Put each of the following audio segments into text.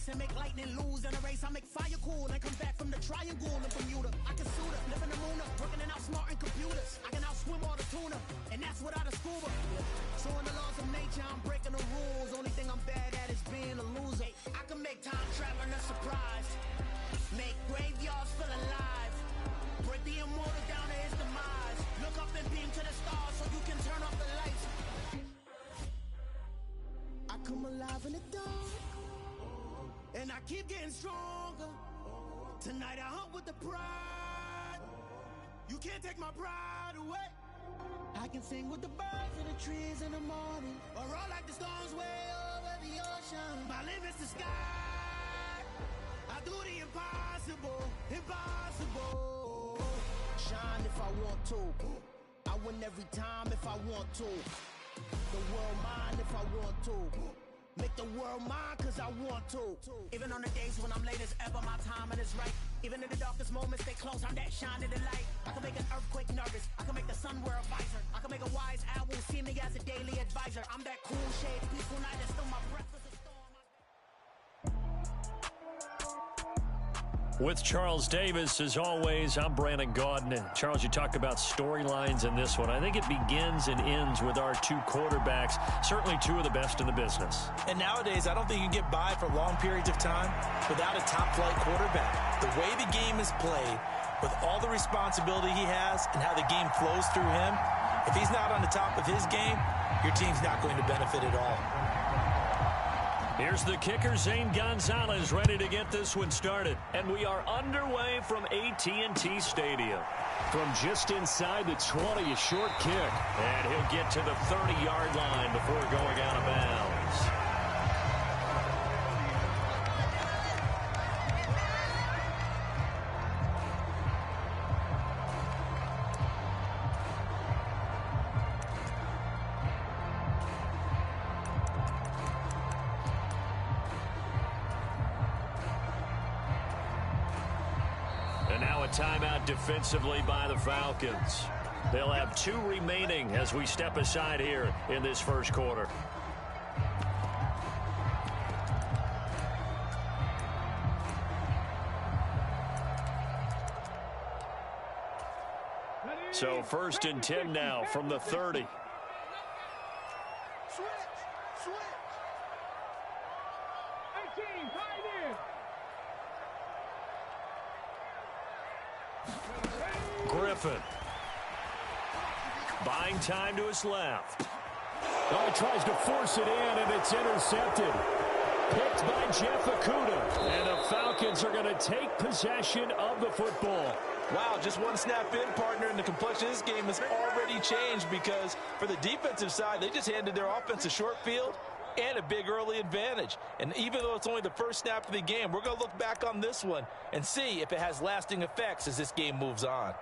ice and make lightning lose in a race. I make fire cool and come back from the triangle in Bermuda. I can suit her, live in the moon, working and outsmarting computers. I can outswim all the tuna, and that's without a scuba. So in the laws of nature, I'm breaking the rules. Only thing I'm bad at is being a loser. I can make time traveling a surprise. Make graveyards feel alive. Break the immortal down to his demise. Look up and beam to the stars so you can turn off the lights. I come alive in the dark, and I keep getting stronger. Tonight I hunt with the pride. You can't take my pride away. I can sing with the birds in the trees in the morning, or roll like the storms way over the ocean. My limit's the sky. I do the impossible, impossible. Shine if I want to. I win every time if I want to. The world mine if I want to. Make the world mine cause I want to. Even on the days when I'm late as ever, my timing is right. Even in the darkest moments, stay close, I'm that shine in the light. I can make an earthquake nervous, I can make the sun wear a visor. I can make a wise owl see me as a daily advisor. I'm that cool shade, peaceful night, and still my breath is a storm. With Charles Davis, as always, I'm Brandon Gaudin. And Charles, you talked about storylines in this one. I think it begins and ends with our two quarterbacks, certainly two of the best in the business. And nowadays, I don't think you can get by for long periods of time without a top-flight quarterback. The way the game is played, with all the responsibility he has and how the game flows through him, if he's not on the top of his game, your team's not going to benefit at all. Here's the kicker, Zane Gonzalez, ready to get this one started. And we are underway from AT&T Stadium. From just inside the 20, a short kick. And he'll get to the 30-yard line before going out of bounds. And now a timeout defensively by the Falcons. They'll have 2 remaining as we step aside here in this first quarter. So 1st and 10 now from the 30. Griffin. Buying time to his left. Oh, he tries to force it in, and it's intercepted. Picked by Jeff Okudah. And the Falcons are going to take possession of the football. Wow, just one snap in, partner, and the complexion of this game has already changed because for the defensive side, they just handed their offense a short field and a big early advantage. And even though it's only the first snap of the game, we're going to look back on this one and see if it has lasting effects as this game moves on.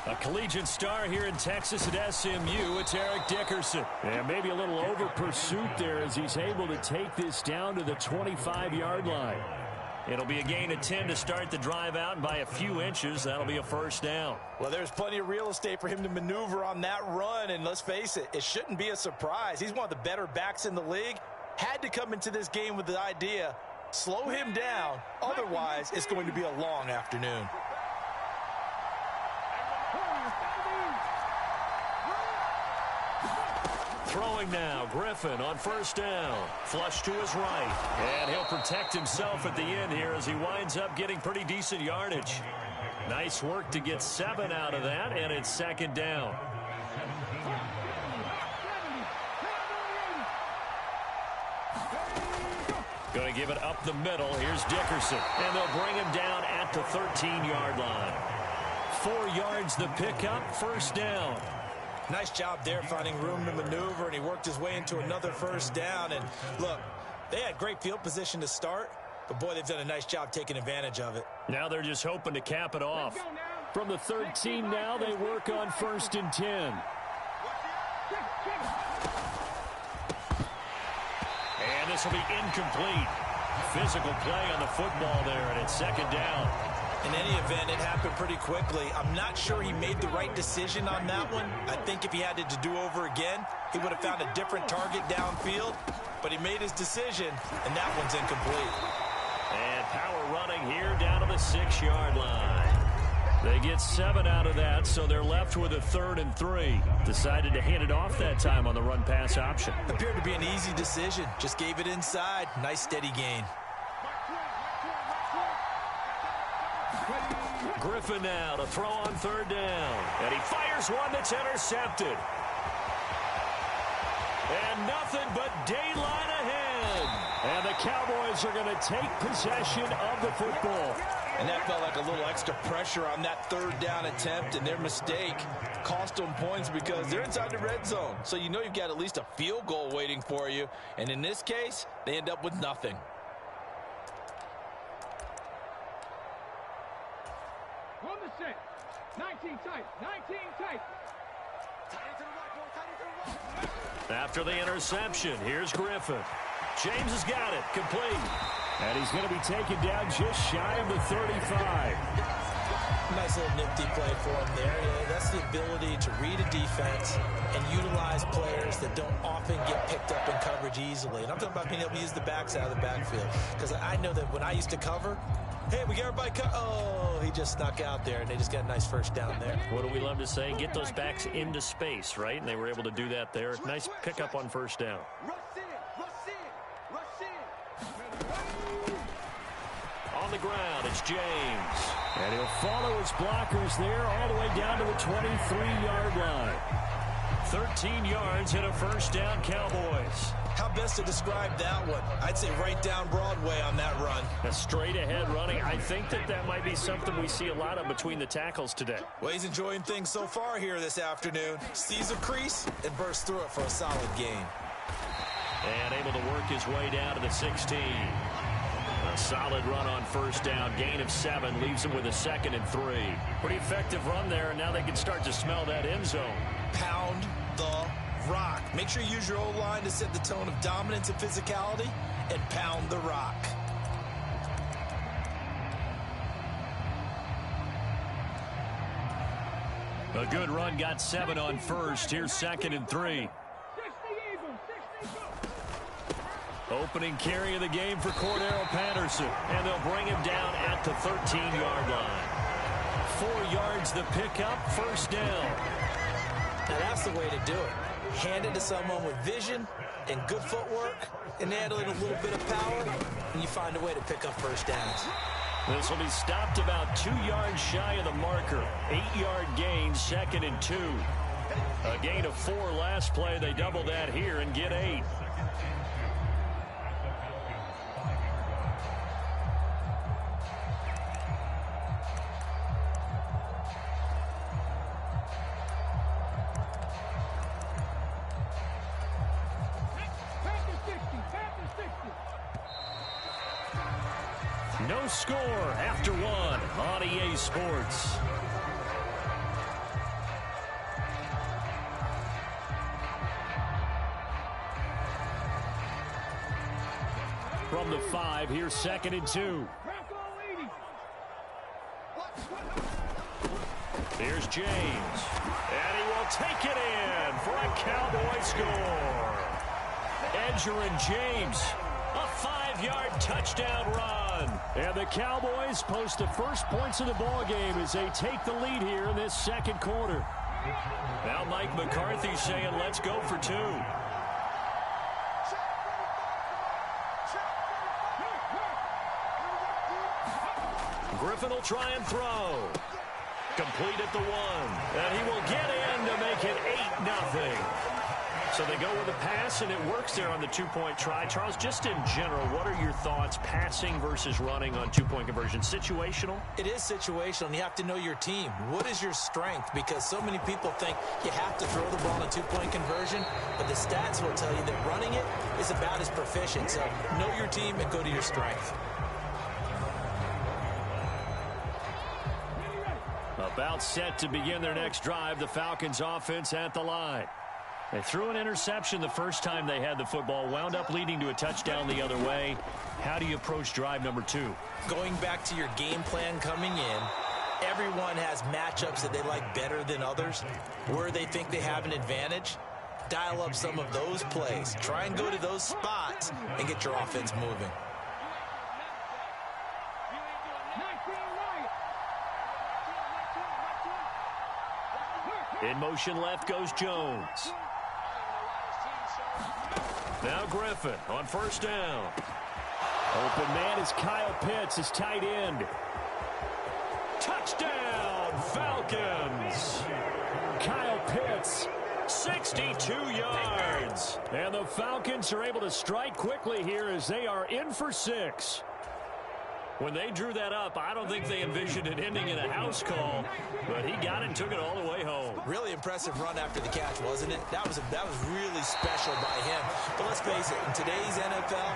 A collegiate star here in Texas at SMU, it's Eric Dickerson. And maybe a little over pursuit there as he's able to take this down to the 25-yard line. It'll be a gain of 10 to start the drive out, and by a few inches, that'll be a first down. Well, there's plenty of real estate for him to maneuver on that run, and let's face it, it shouldn't be a surprise. He's one of the better backs in the league. Had to come into this game with the idea, slow him down, otherwise it's going to be a long afternoon. Throwing now, Griffin on first down. Flush to his right. And he'll protect himself at the end here as he winds up getting pretty decent yardage. Nice work to get 7 out of that, and it's 2nd down. Going to give it up the middle. Here's Dickerson. And they'll bring him down at the 13-yard line. 4 yards the pickup, first down. Nice job there finding room to maneuver, and he worked his way into another first down. And look, they had great field position to start, but boy, they've done a nice job taking advantage of it. Now they're just hoping to cap it off. From the 13 now, they work on 1st and 10. And this will be incomplete. Physical play on the football there, and it's 2nd down. In any event, it happened pretty quickly. I'm not sure he made the right decision on that one. I think if he had to do over again, he would have found a different target downfield. But he made his decision, and that one's incomplete. And power running here down to the 6-yard line. They get 7 out of that, so they're left with a 3rd and 3. Decided to hand it off that time on the run-pass option. Appeared to be an easy decision. Just gave it inside. Nice steady gain. Griffin now to throw on 3rd down. And he fires one that's intercepted. And nothing but daylight ahead. And the Cowboys are going to take possession of the football. And that felt like a little extra pressure on that 3rd down attempt, and their mistake cost them points because they're inside the red zone. So you know you've got at least a field goal waiting for you. And in this case, they end up with nothing. On the set. 19 tight. 19 tight. After the interception, here's Griffin. James has got it. Complete. And he's going to be taken down just shy of the 35. Nice little nifty play for him there. Yeah, that's the ability to read a defense and utilize players that don't often get picked up in coverage easily. And I'm talking about being able to use the backs out of the backfield. Because I know that when I used to cover, hey, we got everybody cut. Oh, he just snuck out there, and they just got a nice 1st down there. What do we love to say? Get those backs into space, right? And they were able to do that there. Nice pickup on 1st down. On the ground, it's James. And he'll follow his blockers there all the way down to the 23-yard line. 13 yards and a 1st down, Cowboys. How best to describe that one? I'd say right down Broadway on that run. A straight-ahead running. I think that might be something we see a lot of between the tackles today. Well, he's enjoying things so far here this afternoon. Sees a crease and bursts through it for a solid gain. And able to work his way down to the 16. A solid run on 1st down. Gain of 7 leaves him with a 2nd and 3. Pretty effective run there, and now they can start to smell that end zone. Pound the rock. Make sure you use your O-line to set the tone of dominance and physicality, and pound the rock. A good run, got 7 on 1st. Here's 2nd and 3. Opening carry of the game for Cordero Patterson, and they'll bring him down at the 13-yard line. 4 yards the pickup, 1st down. Now that's the way to do it. Hand it to someone with vision and good footwork, and add a little bit of power, and you find a way to pick up 1st downs. This will be stopped about 2 yards shy of the marker. 8-yard gain, 2nd and 2. A gain of 4 last play. They double that here and get 8. No score after 1 on EA Sports. From the 5, here's 2nd and 2. Here's James. And he will take it in for a Cowboy score. Edgerrin James, a 5-yard touchdown run. And the Cowboys post the first points of the ball game as they take the lead here in this 2nd quarter. Now Mike McCarthy saying, let's go for 2. Griffin will try and throw. Complete at the 1. And he will get in to make it 8-0. So they go with a pass, and it works there on the 2-point try. Charles, just in general, what are your thoughts passing versus running on 2-point conversion? Situational? It is situational, and you have to know your team. What is your strength? Because so many people think you have to throw the ball on a 2-point conversion, but the stats will tell you that running it is about as proficient. So know your team and go to your strength. About About set to begin their next drive, the Falcons offense at the line. They threw an interception the first time they had the football, wound up leading to a touchdown the other way. How do you approach drive number 2? Going back to your game plan coming in, everyone has matchups that they like better than others. Where they think they have an advantage, dial up some of those plays. Try and go to those spots and get your offense moving. In motion left goes Jones. Now Griffin on first down. Open man is Kyle Pitts, his tight end. Touchdown, Falcons. Kyle Pitts. 62 yards. And the Falcons are able to strike quickly here as they are in for 6. When they drew that up, I don't think they envisioned it ending in a house call, but he got it and took it all the way home. Really impressive run after the catch, wasn't it? That was really special by him. But let's face it, in today's NFL,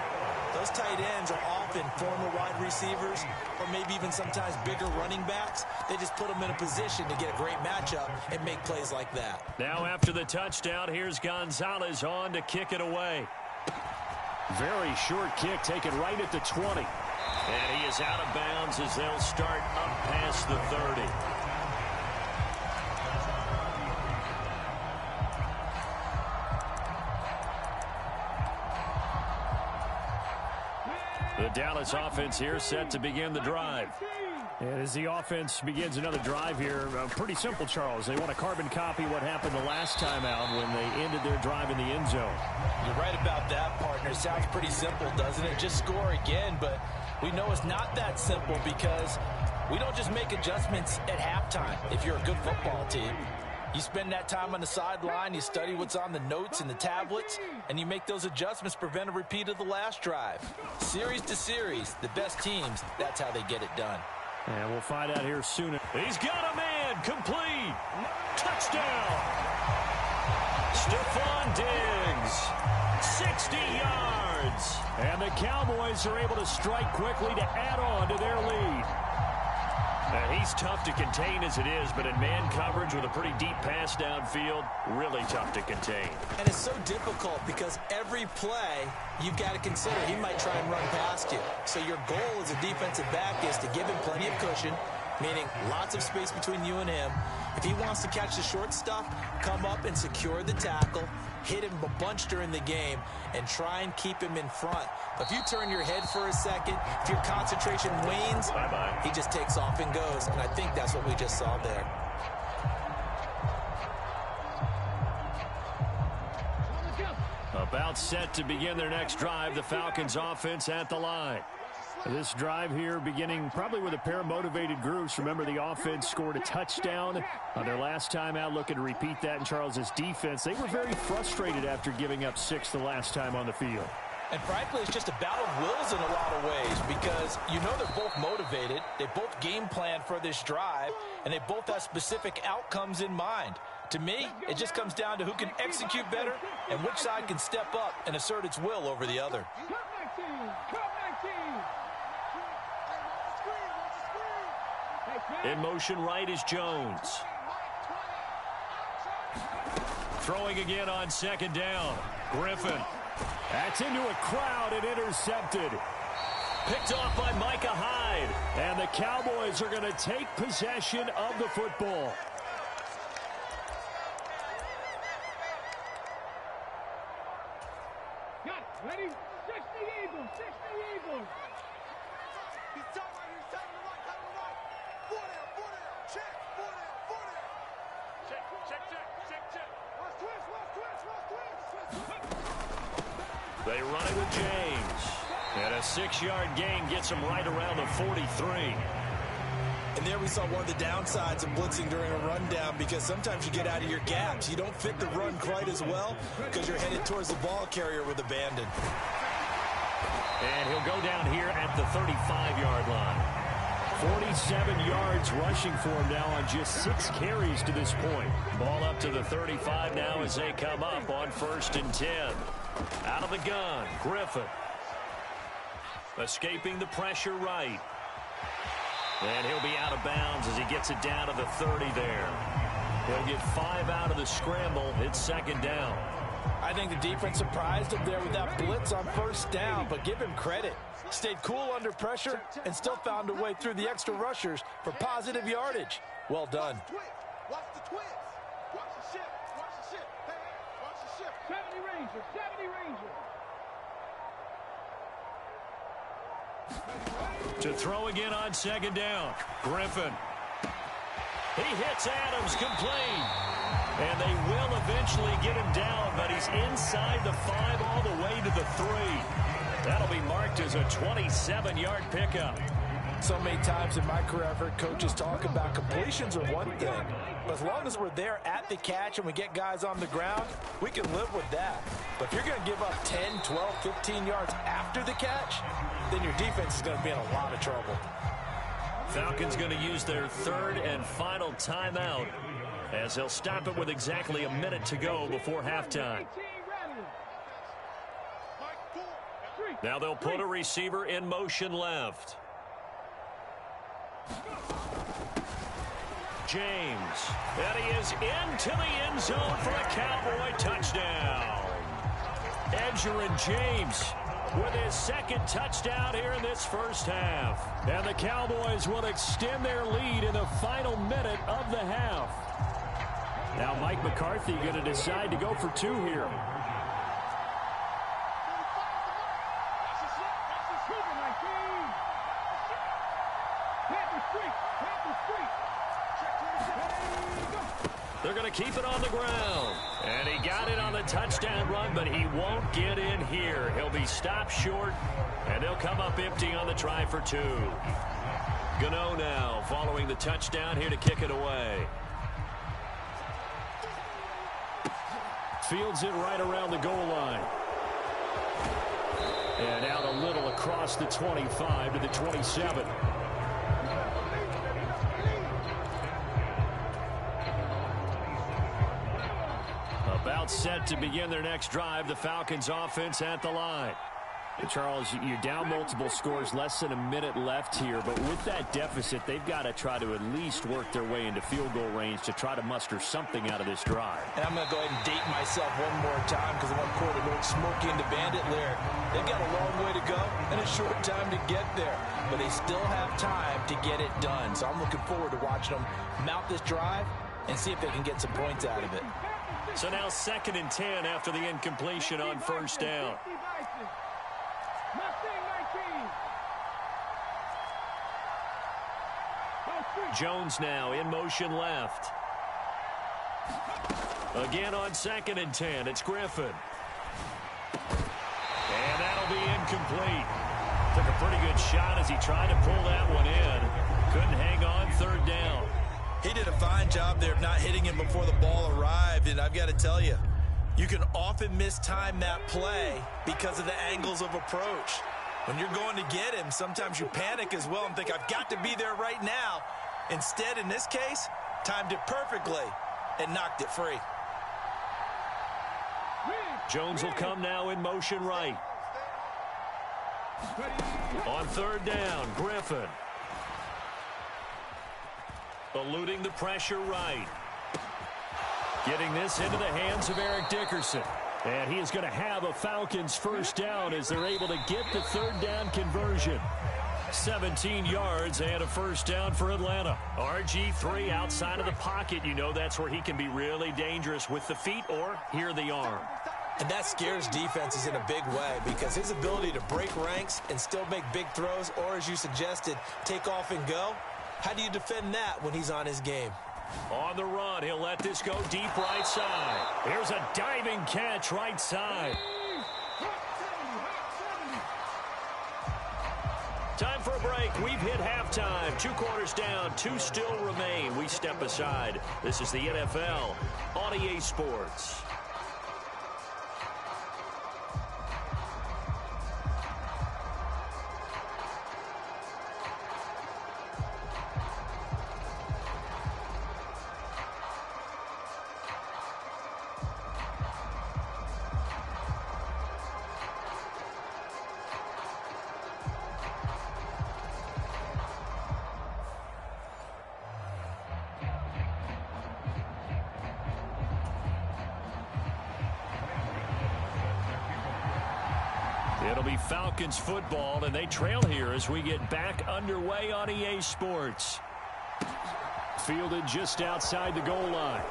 those tight ends are often former wide receivers or maybe even sometimes bigger running backs. They just put them in a position to get a great matchup and make plays like that. Now after the touchdown, here's Gonzalez on to kick it away. Very short kick taken right at the 20. And he is out of bounds as they'll start up past the 30. The Dallas offense here set to begin the drive. And as the offense begins another drive here, pretty simple, Charles. They want to carbon copy what happened the last time out when they ended their drive in the end zone. You're right about that, partner. Sounds pretty simple, doesn't it? Just score again, but we know it's not that simple because we don't just make adjustments at halftime if you're a good football team. You spend that time on the sideline, you study what's on the notes and the tablets, and you make those adjustments, prevent a repeat of the last drive. Series to series, the best teams, that's how they get it done. And we'll find out here soon. He's got a man, complete, touchdown. Stephon Diggs, 60 yards. And the Cowboys are able to strike quickly to add on to their lead. He's tough to contain as it is, but in man coverage with a pretty deep pass downfield, really tough to contain. And it's so difficult because every play you've got to consider he might try and run past you. So your goal as a defensive back is to give him plenty of cushion, meaning lots of space between you and him. If he wants to catch the short stuff, come up and secure the tackle, hit him a bunch during the game, and try and keep him in front. But if you turn your head for a second, if your concentration wanes, bye-bye, he just takes off and goes. And I think that's what we just saw there. About set to begin their next drive, the Falcons offense at the line. This drive here beginning probably with a pair of motivated groups. Remember, the offense scored a touchdown on their last time out, looking to repeat that in Charles's defense. They were very frustrated after giving up 6 the last time on the field. And frankly, it's just a battle of wills in a lot of ways because you know they're both motivated. They both game plan for this drive, and they both have specific outcomes in mind. To me, it just comes down to who can execute better and which side can step up and assert its will over the other. In motion right is Jones. Throwing again on second down. Griffin. That's into a crowd and intercepted. Picked off by Micah Hyde. And the Cowboys are going to take possession of the football. Got it. Ready? 60 Eagles. 60 Eagles. He's top right, he's top to the right, top to the right. 4 down, check, 4 down. Check. Watch twist. They run it with James. And a 6-yard gain gets him right around the 43. And there we saw one of the downsides of blitzing during a rundown because sometimes you get out of your gaps. You don't fit the run quite as well because you're headed towards the ball carrier with abandon. And he'll go down here at the 35-yard line. 47 yards rushing for him now on just 6 carries to this point. Ball up to the 35 now as they come up on 1st and 10. Out of the gun, Griffin. Escaping the pressure right. And he'll be out of bounds as he gets it down to the 30 there. He'll get 5 out of the scramble. It's second down. I think the defense surprised him there with that blitz on first down, but give him credit. Stayed cool under pressure and still found a way through the extra rushers for positive yardage. Well done. Watch the twist. Watch the ship. Watch the ship. Hey, watch the ship. 70 Ranger. 70 Ranger. To throw again on second down. Griffin. He hits Adams complete. And they will eventually get him down, but he's inside the 5 all the way to the 3. That'll be marked as a 27-yard pickup. So many times in my career, I've heard coaches talk about completions are one thing. But as long as we're there at the catch and we get guys on the ground, we can live with that. But if you're going to give up 10, 12, 15 yards after the catch, then your defense is going to be in a lot of trouble. Falcons going to use their 3rd and final timeout as they'll stop it with exactly a minute to go before halftime. Now they'll put a receiver in motion left. James. And he is into the end zone for a Cowboy touchdown. Edgerrin James with his 2nd touchdown here in this first half. And the Cowboys will extend their lead in the final minute of the half. Now Mike McCarthy going to decide to go for 2 here. They're going to keep it on the ground. And he got it on the touchdown run, but he won't get in here. He'll be stopped short, and they'll come up empty on the try for 2. Gano now following the touchdown here to kick it away. Fields it right around the goal line. And out a little across the 25 to the 27. About set to begin their next drive, the Falcons offense at the line. And Charles, you're down multiple scores, less than a minute left here, but with that deficit, they've got to try to at least work their way into field goal range to try to muster something out of this drive. And I'm going to go ahead and date myself one more time because I want to quote an old Smokey and the Bandit lyric. They've got a long way to go and a short time to get there, but they still have time to get it done. So I'm looking forward to watching them mount this drive and see if they can get some points out of it. So now 2nd and 10 after the incompletion on first down. Jones now in motion left. Again on 2nd and 10, it's Griffin. And that'll be incomplete. Took a pretty good shot as he tried to pull that one in. Couldn't hang on 3rd down. He did a fine job there of not hitting him before the ball arrived, and I've got to tell you, you can often mistime that play because of the angles of approach. When you're going to get him, sometimes you panic as well and think, I've got to be there right now. Instead, in this case, timed it perfectly and knocked it free. Jones will come now in motion right. On 3rd down, Griffin. Eluding the pressure right. Getting this into the hands of Eric Dickerson. And he is going to have a Falcons first down as they're able to get the 3rd down conversion. 17 yards and a first down for Atlanta. RG3 outside of the pocket. You know that's where he can be really dangerous with the feet or here the arm. And that scares defenses in a big way because his ability to break ranks and still make big throws or, as you suggested, take off and go. How do you defend that when he's on his game? On the run, he'll let this go deep right side. Here's a diving catch right side. Time for a break. We've hit halftime. 2 quarters down, 2 still remain. We step aside. This is the NFL on EA Sports. It'll be Falcons football, and they trail here as we get back underway on EA Sports. Fielded just outside the goal line.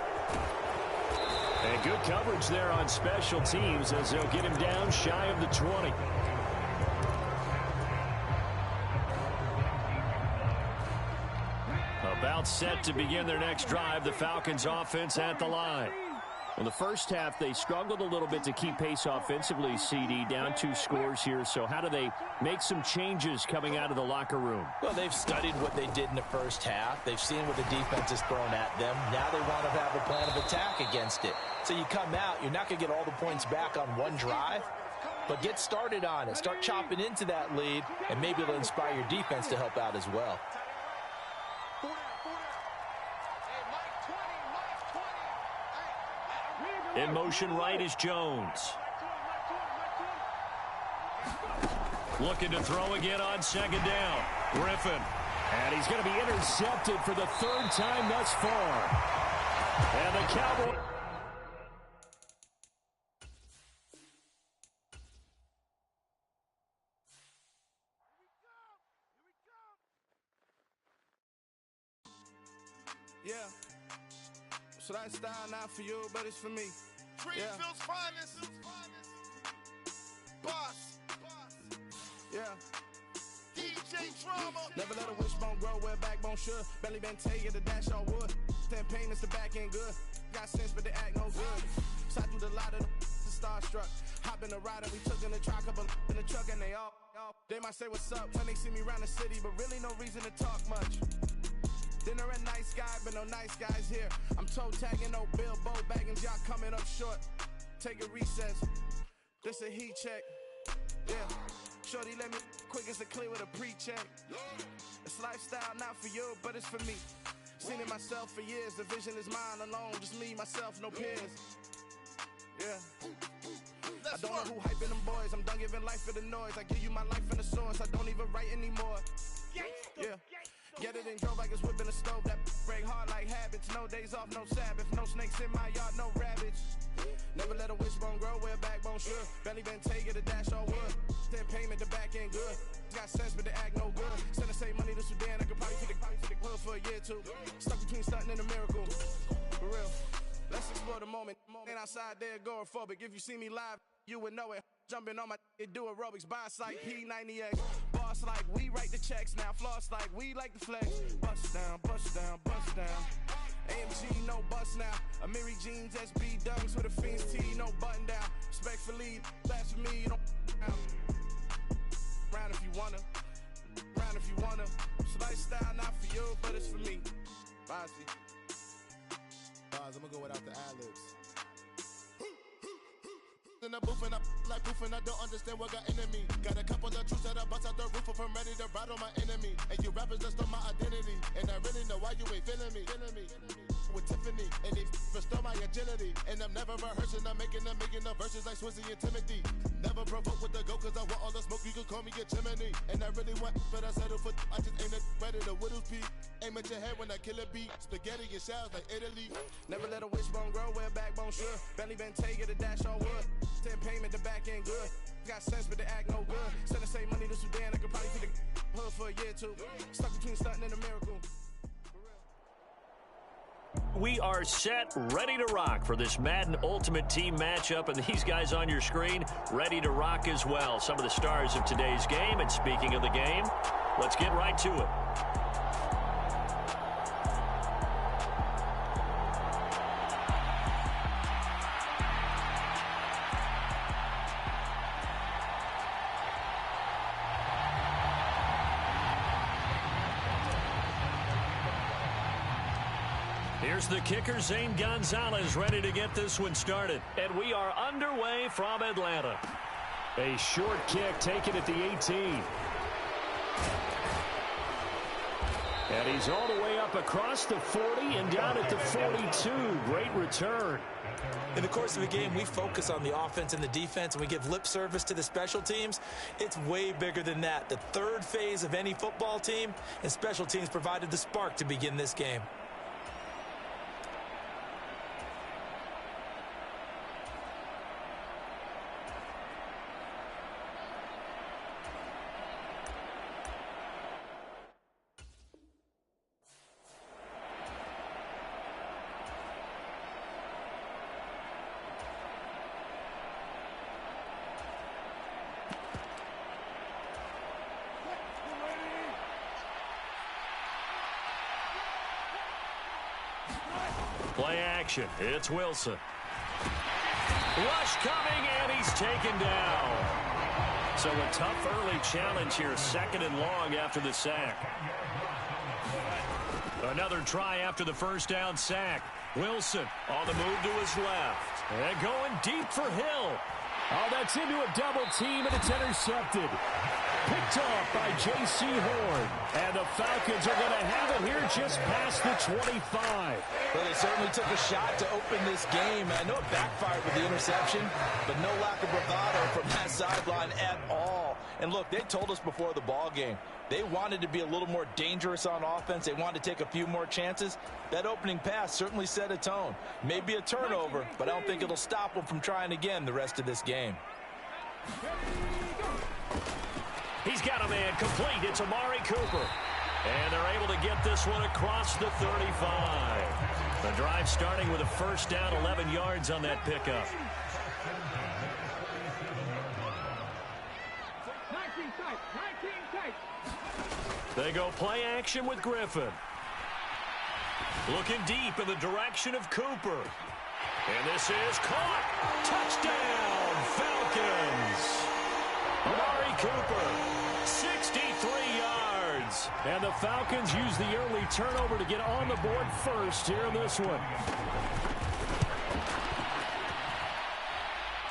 And good coverage there on special teams as they'll get him down shy of the 20. About set to begin their next drive, the Falcons offense at the line. Well, the first half, they struggled a little bit to keep pace offensively, CD, down 2 scores here. So how do they make some changes coming out of the locker room? Well, they've studied what they did in the first half. They've seen what the defense has thrown at them. Now they want to have a plan of attack against it. So you come out, you're not going to get all the points back on one drive, but get started on it. Start chopping into that lead, and maybe it'll inspire your defense to help out as well. In motion right is Jones. Looking to throw again on second down. Griffin. And he's going to be intercepted for the 3rd time thus far. And the Cowboys... Yeah. So that style not for you, but it's for me. Greenfield's finest. Boss. Yeah. DJ Drama. Never let a wishbone grow where backbone should. Belly been take it, the dash all wood. 10 payments, the back end good. Got sense, but they act no good. Side through the lot of the starstruck. Hop in the ride and we took in the truck, couple in the truck, and they all. They might say what's up when they see me around the city, but really no reason to talk much. Dinner a nice guy, but no nice guys here. I'm toe tagging, no Bilbo Baggins, y'all coming up short. Take a recess. This a heat check. Yeah. Shorty let me quick as a clear with a pre-check. It's lifestyle not for you, but it's for me. Seen it myself for years. The vision is mine alone. Just me, myself, no peers. Yeah. I don't know who hyping them boys. I'm done giving life for the noise. I give you my life in the source. I don't even write anymore. Yeah. Get it and drove like it's whipping a stove. That break hard like habits. No days off, no Sabbath. No snakes in my yard, no rabbits. Never let a wishbone grow where backbone should. Belly been take it, a dash all wood. 10 payment, the back end good. Got sense, but they act no good. Send the same money to Sudan. I could probably take the hood for a year or two. Stuck between stunting and a miracle. For real. Let's explore the moment. Ain't outside there agoraphobic. If you see me live, you would know it. Jumping on my do aerobics. Boss like P90X. Boss like we write the checks now. Floss like we like the flex. Bust down, bust down, bust down. AMG, no bust now. Amiri jeans, SB dunks with a Fiends T, no button down. Respectfully, that's for me, you don't round if you wanna. Round if you wanna. It's lifestyle not for you, but it's for me. Bossy. I'm gonna go without the ad-libs. In the booth and I like proof and I don't understand what got into me. Got a couple of truths that I bust out the roof if I'm ready to ride on my enemy. And you rappers just stole my identity. And I really know why you ain't feeling me. With Tiffany and they restore my agility. And I'm never rehearsing, I'm making a million of verses like Swizzy and Timothy. Never provoke with the go cause I want all the smoke, you can call me a chimney. And I really want, but I settle for I just aim at ready to Whittles peak. Aim at your head when I kill a beat. Spaghetti and shells like Italy. Never let a wishbone grow where backbone should. Belly been take it, a dash all wood. 10 payment, the back end good. Got sense, but they act no good. Send the same money to Sudan, I could probably take the hood for a year or two. Stuck between stunting and a miracle. We are set, ready to rock for this Madden Ultimate Team matchup, and these guys on your screen ready to rock as well. Some of the stars of today's game, and speaking of the game, let's get right to it. Here's the kicker, Zane Gonzalez, ready to get this one started. And we are underway from Atlanta. A short kick taken at the 18. And he's all the way up across the 40 and down at the 42. Great return. In the course of a game, we focus on the offense and the defense, and we give lip service to the special teams. It's way bigger than that. The third phase of any football team, and special teams provided the spark to begin this game. Play action. It's Wilson. Rush coming, and he's taken down. So a tough early challenge here, 2nd and long after the sack. Another try after the first down sack. Wilson on the move to his left. And going deep for Hill. Oh, that's into a double team, and it's intercepted. Picked off by J.C. Horn. And the Falcons are going to have it here just past the 25. Well, they certainly took a shot to open this game. I know it backfired with the interception, but no lack of bravado from that sideline at all. And look, they told us before the ball game, they wanted to be a little more dangerous on offense. They wanted to take a few more chances. That opening pass certainly set a tone. Maybe a turnover, but I don't think it'll stop them from trying again the rest of this game. He's got a man complete. It's Amari Cooper. And they're able to get this one across the 35. The drive starting with a first down, 11 yards on that pickup. They go play action with Griffin. Looking deep in the direction of Cooper. And this is caught. Touchdown, Falcons. Amari Cooper, 63 yards. And the Falcons use the early turnover to get on the board first here in this one.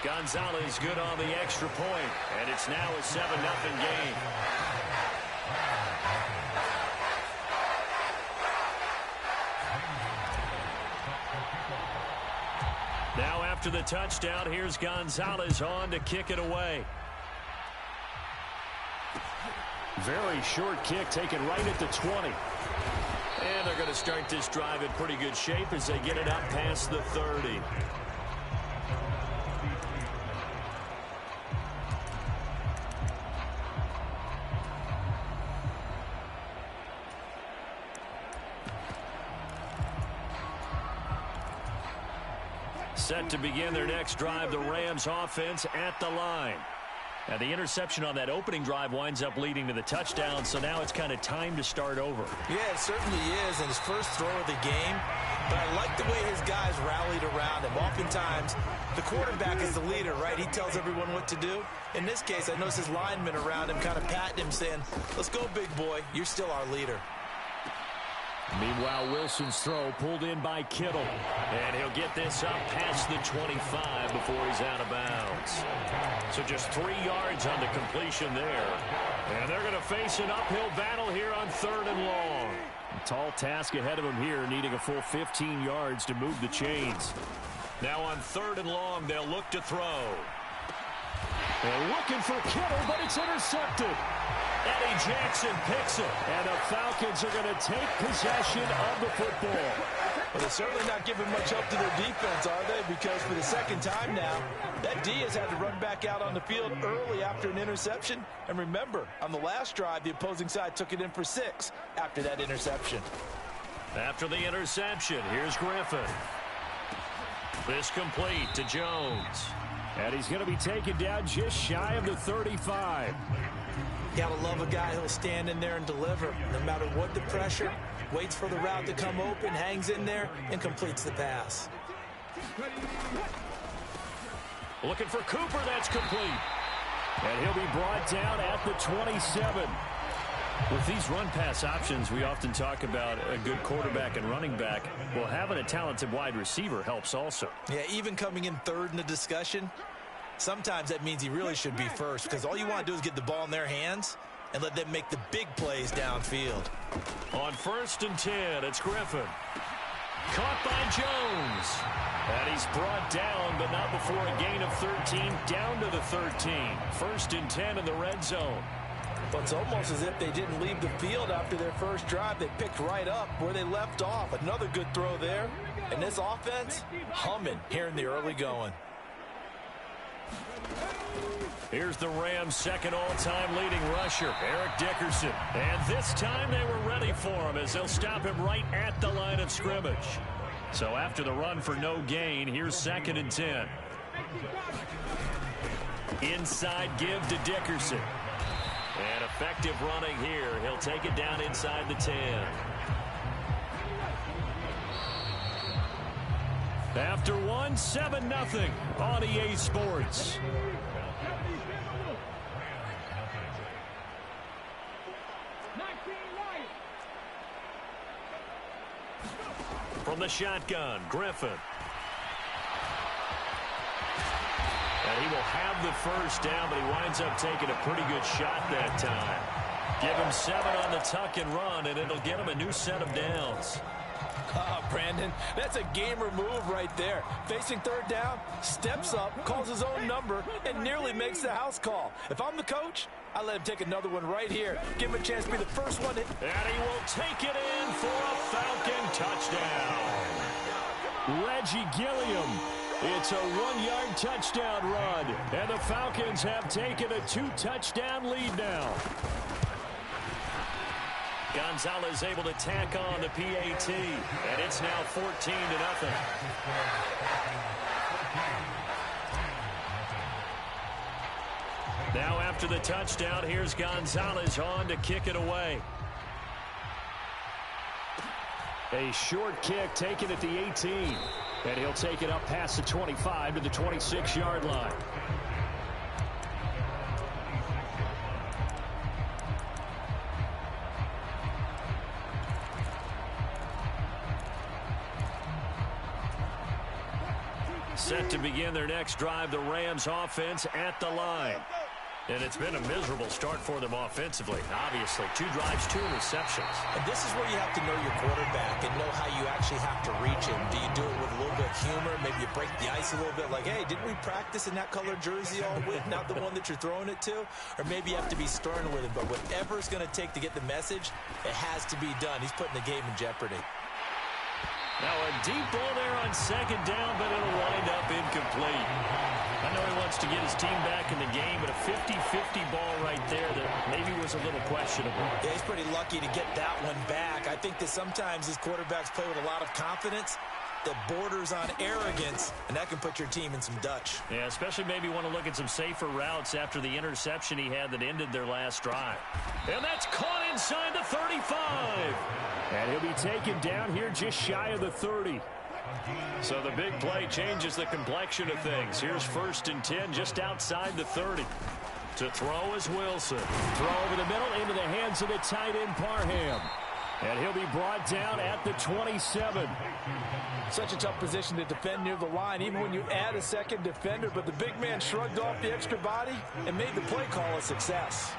Gonzalez good on the extra point, and it's now a 7-0 game. Now after the touchdown, here's Gonzalez on to kick it away. Very short kick taken right at the 20. And they're going to start this drive in pretty good shape as they get it up past the 30. Set to begin their next drive, the Rams offense at the line. And the interception on that opening drive winds up leading to the touchdown, so now it's kind of time to start over. Yeah, it certainly is, and his first throw of the game. But I like the way his guys rallied around him. Oftentimes, the quarterback is the leader, right? He tells everyone what to do. In this case, I noticed his linemen around him kind of patting him, saying, let's go, big boy. You're still our leader. Meanwhile, Wilson's throw pulled in by Kittle. And he'll get this up past the 25 before he's out of bounds. So just 3 yards on the completion there. And they're going to face an uphill battle here on 3rd and long. A tall task ahead of him here, needing a full 15 yards to move the chains. Now on 3rd and long, they'll look to throw. They're looking for Kittle, but it's intercepted. Eddie Jackson picks it. And the Falcons are going to take possession of the football. Well, they're certainly not giving much help to their defense, are they? Because for the second time now, that D has had to run back out on the field early after an interception. And remember, on the last drive, the opposing side took it in for 6 after that interception. After the interception, here's Griffin. This complete to Jones. And he's going to be taken down just shy of the 35. Gotta love a guy who'll stand in there and deliver. No matter what the pressure, waits for the route to come open, hangs in there, and completes the pass. Looking for Cooper, that's complete. And he'll be brought down at the 27. With these run-pass options, we often talk about a good quarterback and running back. Well, having a talented wide receiver helps also. Yeah, even coming in 3rd in the discussion, sometimes that means he really should be first, because all you want to do is get the ball in their hands and let them make the big plays downfield. On 1st and 10, it's Griffin. Caught by Jones. And he's brought down, but not before a gain of 13, down to the 13. 1st and 10 in the red zone. Well, it's almost as if they didn't leave the field after their first drive. They picked right up where they left off. Another good throw there. And this offense, humming here in the early going. Here's the Rams' second all-time leading rusher, Eric Dickerson. And this time they were ready for him as they'll stop him right at the line of scrimmage. So after the run for no gain, here's 2nd and 10. Inside give to Dickerson. And effective running here. He'll take it down inside the 10. After one, 7-0 on EA Sports. From the shotgun, Griffin. And he will have the first down, but he winds up taking a pretty good shot that time. Give him 7 on the tuck and run, and it'll get him a new set of downs. Oh, Brandon, that's a gamer move right there. Facing third down, steps up, calls his own number, and nearly makes the house call. If I'm the coach, I let him take another one right here. Give him a chance to be the first one. And he will take it in for a Falcon touchdown. Reggie Gilliam. It's a 1-yard touchdown run, and the Falcons have taken a 2-touchdown lead now. Gonzalez able to tack on the PAT, and it's now 14-0. Now after the touchdown, here's Gonzalez on to kick it away. A short kick taken at the 18, and he'll take it up past the 25 to the 26-yard line. Set to begin their next drive, the Rams offense at the line. And it's been a miserable start for them offensively. Obviously, 2 drives, 2 interceptions. And this is where you have to know your quarterback and know how you actually have to reach him. Do you do it with a little bit of humor? Maybe you break the ice a little bit like, hey, didn't we practice in that color jersey all week, not the one that you're throwing it to? Or maybe you have to be stern with him. But whatever it's going to take to get the message, it has to be done. He's putting the game in jeopardy. Now a deep ball there on second down, but it'll wind up incomplete. I know he wants to get his team back in the game, but a 50-50 ball right there that maybe was a little questionable. Yeah, he's pretty lucky to get that one back. I think that sometimes these quarterbacks play with a lot of confidence that borders on arrogance, and that can put your team in some Dutch. Yeah, especially maybe want to look at some safer routes after the interception he had that ended their last drive. And that's caught inside the 35. And he'll be taken down here just shy of the 30. So the big play changes the complexion of things. Here's 1st and 10 just outside the 30. To throw is Wilson. Throw over the middle into the hands of the tight end Parham. And he'll be brought down at the 27. Such a tough position to defend near the line, even when you add a second defender. But the big man shrugged off the extra body and made the play call a success.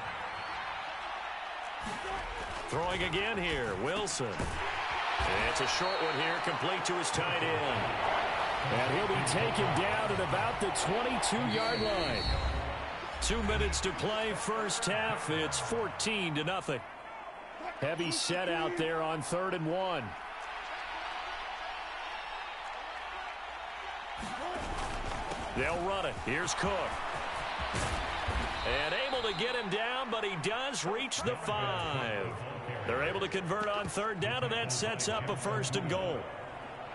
Throwing again here, Wilson. It's a short one here, complete to his tight end. And he'll be taken down at about the 22-yard line. 2 minutes to play, first half. It's 14-0. Heavy set out there on 3rd and 1. They'll run it. Here's Cook. And able to get him down, but he does reach the 5. They're able to convert on 3rd down, and that sets up a 1st and goal.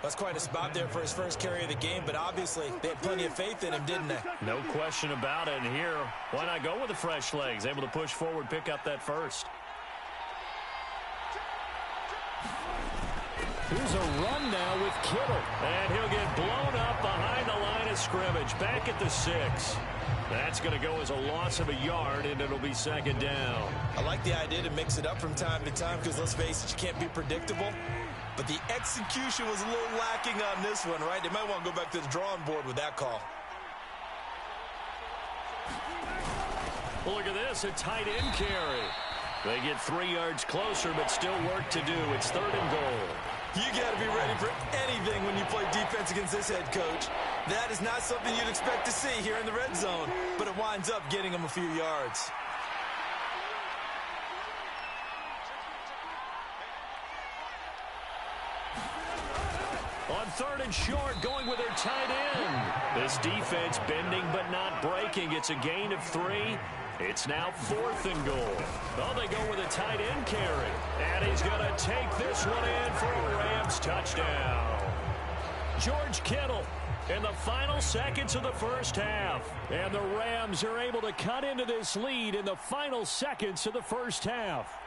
That's quite a spot there for his first carry of the game, but obviously they had plenty of faith in him, didn't they? No question about it. And here, why not go with the fresh legs? Able to push forward, pick up that 1st. Here's a run now with Kittle. And he'll get blown up behind the line of scrimmage. Back at the 6. That's going to go as a loss of a yard, and it'll be 2nd down. I like the idea to mix it up from time to time because, let's face it, you can't be predictable. But the execution was a little lacking on this one, right? They might want to go back to the drawing board with that call. Well, look at this, a tight end carry. They get 3 yards closer, but still work to do. It's 3rd and goal. You got to be ready for anything when you play defense against this head coach. That is not something you'd expect to see here in the red zone, but it winds up getting them a few yards. On 3rd and short, going with their tight end. This defense bending but not breaking. It's a gain of 3. It's now 4th and goal. Oh, they go with a tight end carry. And he's going to take this one in for a Rams touchdown. George Kittle in the final seconds of the first half. And the Rams are able to cut into this lead in the final seconds of the first half.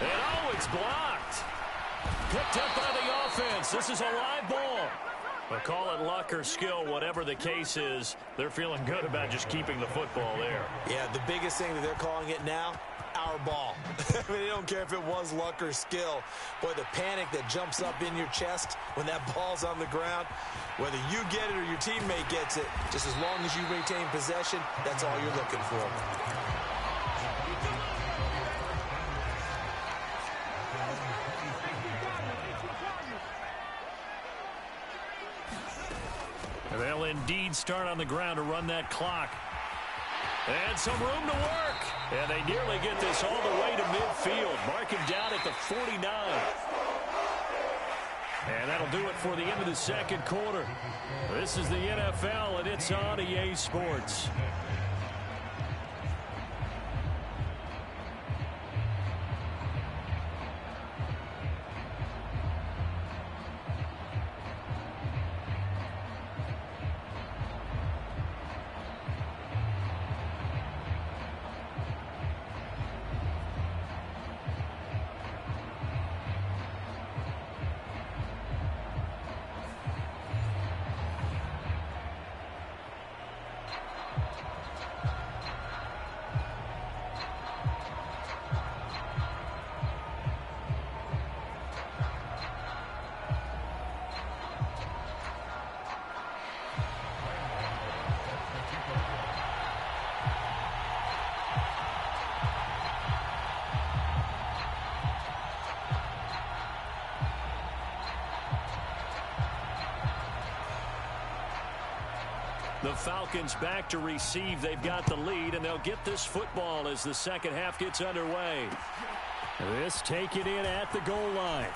And oh, it's blocked. Picked up by the offense. This is a live ball. But call it luck or skill, whatever the case is, they're feeling good about just keeping the football there. Yeah, the biggest thing that they're calling it now, our ball. I mean, they don't care if it was luck or skill. Boy, the panic that jumps up in your chest when that ball's on the ground, whether you get it or your teammate gets it, just as long as you retain possession, that's all you're looking for. They'll indeed start on the ground to run that clock. And some room to work. And they nearly get this all the way to midfield. Mark him down at the 49. And that'll do it for the end of the second quarter. This is the NFL, and it's on EA Sports. The Falcons back to receive. They've got the lead, and they'll get this football as the second half gets underway. This taken in at the goal line.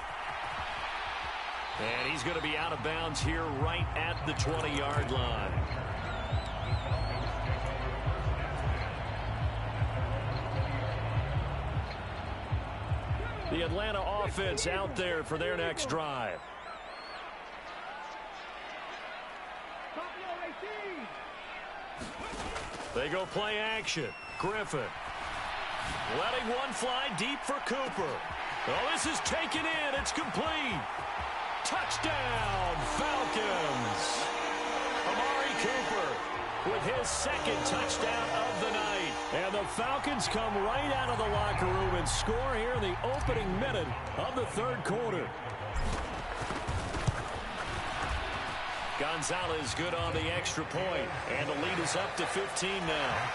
And he's going to be out of bounds here right at the 20-yard line. The Atlanta offense out there for their next drive. They go play action. Griffin letting one fly deep for Cooper. Oh, this is taken in. It's complete. Touchdown, Falcons. Amari Cooper with his second touchdown of the night. And the Falcons come right out of the locker room and score here in the opening minute of the third quarter. Gonzalez good on the extra point, and the lead is up to 15 now.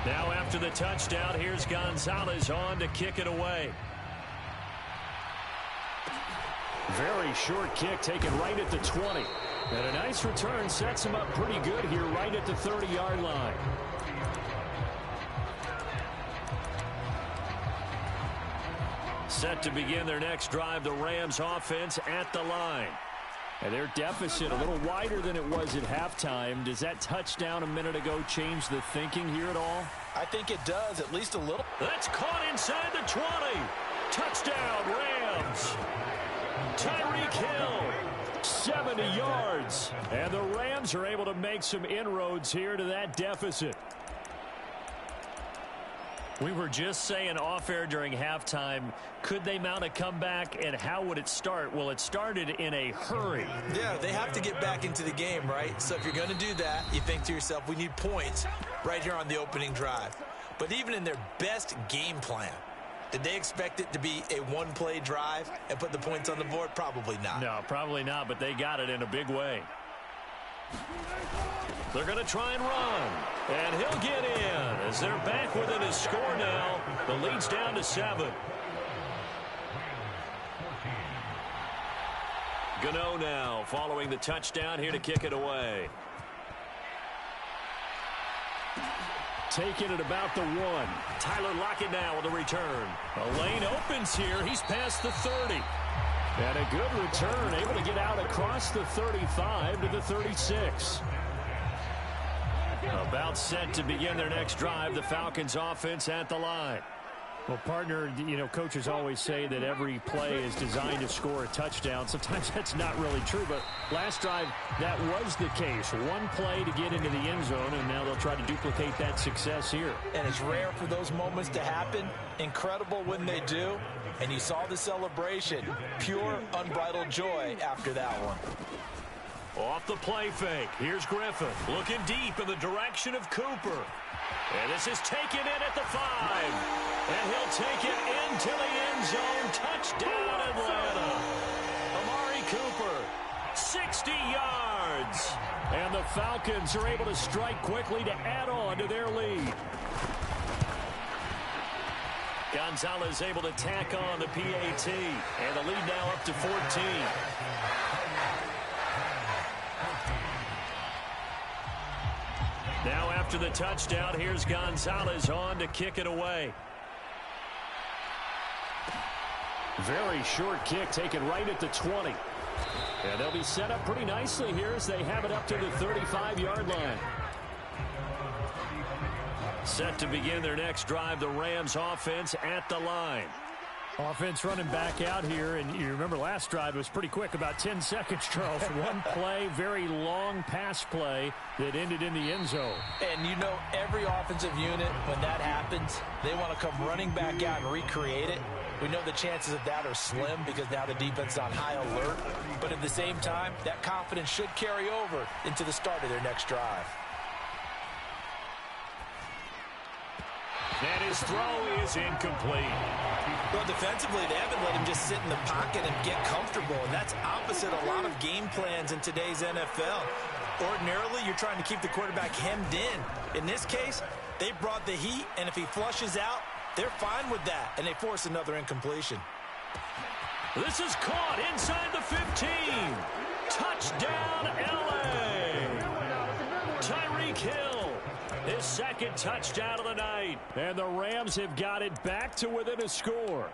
Now after the touchdown, here's Gonzalez on to kick it away. Very short kick taken right at the 20. And a nice return sets him up pretty good here right at the 30-yard line. Set to begin their next drive, the Rams offense at the line. And their deficit a little wider than it was at halftime. Does that touchdown a minute ago change the thinking here at all? I think it does, at least a little. That's caught inside the 20. Touchdown, Rams. Tyreek Hill, 70 yards. And the Rams are able to make some inroads here to that deficit. We were just saying off-air during halftime, could they mount a comeback, and how would it start? Well, it started in a hurry. Yeah, they have to get back into the game, right? So if you're going to do that, you think to yourself, we need points right here on the opening drive. But even in their best game plan, did they expect it to be a one-play drive and put the points on the board? Probably not. No, probably not, but they got it in a big way. They're going to try and run. And he'll get in as they're back within a score now. The lead's down to 7. Gano now following the touchdown here to kick it away. Taking it about the 1. Tyler Lockett now with the return. A lane opens here. He's past the 30. And a good return, able to get out across the 35 to the 36. About set to begin their next drive, the Falcons offense at the line. Well, partner, you know, coaches always say that every play is designed to score a touchdown. Sometimes that's not really true, but last drive, that was the case. One play to get into the end zone, and now they'll try to duplicate that success here. And it's rare for those moments to happen. Incredible when they do. And you saw the celebration. Pure, unbridled joy after that one. Off the play fake. Here's Griffin looking deep in the direction of Cooper. And this is taken in at the 5. And he'll take it into the end zone. Touchdown, Atlanta. Amari Cooper, 60 yards. And the Falcons are able to strike quickly to add on to their lead. Gonzalez able to tack on the PAT. And the lead now up to 14. Now after the touchdown, here's Gonzalez on to kick it away. Very short kick taken right at the 20. And they'll be set up pretty nicely here as they have it up to the 35-yard line. Set to begin their next drive, the Rams offense at the line. Offense running back out here, and you remember last drive, it was pretty quick, about 10 seconds, Charles. One play, very long pass play that ended in the end zone. And you know every offensive unit, when that happens, they want to come running back out and recreate it. We know the chances of that are slim because now the defense is on high alert. But at the same time, that confidence should carry over into the start of their next drive. And his throw is incomplete. Well, defensively, they haven't let him just sit in the pocket and get comfortable, and that's opposite a lot of game plans in today's NFL. Ordinarily, you're trying to keep the quarterback hemmed in. In this case, they brought the heat, and if he flushes out, they're fine with that, and they force another incompletion. This is caught inside the 15. Touchdown, L.A. Tyreek Hill, his second touchdown of the night. And the Rams have got it back to within a score.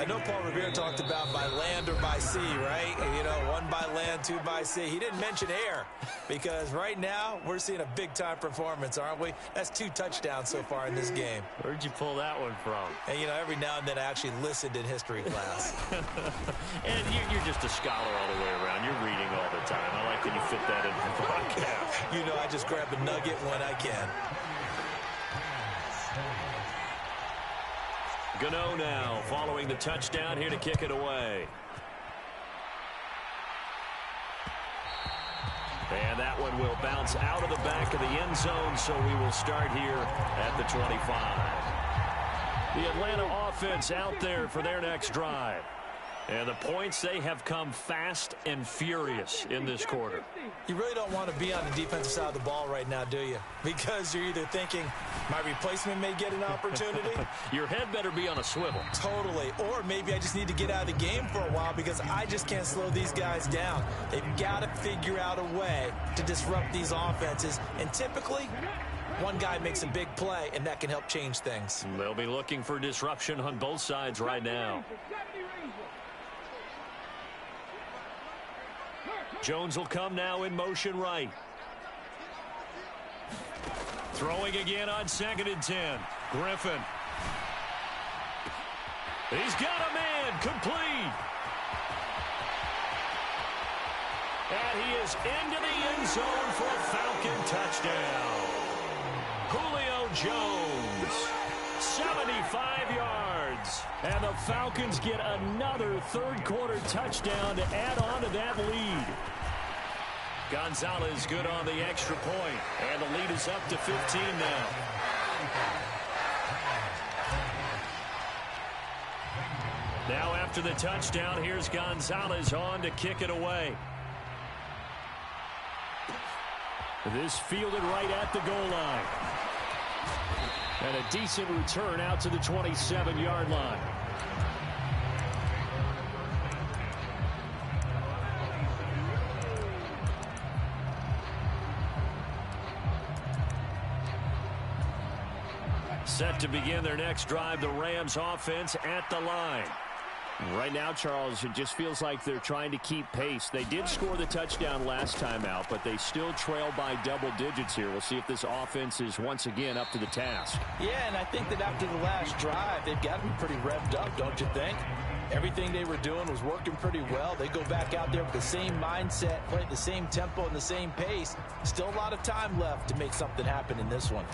I know Paul Revere talked about by land or by sea, right? You know, one by land, two by sea. He didn't mention air because right now we're seeing a big-time performance, aren't we? That's 2 touchdowns so far in this game. Where'd you pull that one from? And, you know, every now and then I actually listened in history class. And you're just a scholar all the way around. You're reading all the time. I like when you fit that in the broadcast. You know, I just grab a nugget when I can. Gano now following the touchdown here to kick it away. And that one will bounce out of the back of the end zone, so we will start here at the 25. The Atlanta offense out there for their next drive. And the points, they have come fast and furious in this quarter. You really don't want to be on the defensive side of the ball right now, do you? Because you're either thinking, my replacement may get an opportunity. Your head better be on a swivel. Totally. Or maybe I just need to get out of the game for a while because I just can't slow these guys down. They've got to figure out a way to disrupt these offenses. And typically, one guy makes a big play, and that can help change things. They'll be looking for disruption on both sides right now. Jones will come now in motion right. Throwing again on 2nd and 10. Griffin. He's got a man complete. And he is into the end zone for a Falcon touchdown. Julio Jones, 75 yards. And the Falcons get another third-quarter touchdown to add on to that lead. Gonzalez good on the extra point. And the lead is up to 15 now. Now after the touchdown, here's Gonzalez on to kick it away. This fielded right at the goal line. And a decent return out to the 27-yard line. Set to begin their next drive, the Rams offense at the line. Right now, Charles, it just feels like they're trying to keep pace. They did score the touchdown last time out, but they still trail by double digits here. We'll see if this offense is once again up to the task. Yeah, and I think that after the last drive, they've got to be pretty revved up, don't you think? Everything they were doing was working pretty well. They go back out there with the same mindset, playing the same tempo and the same pace. Still a lot of time left to make something happen in this one.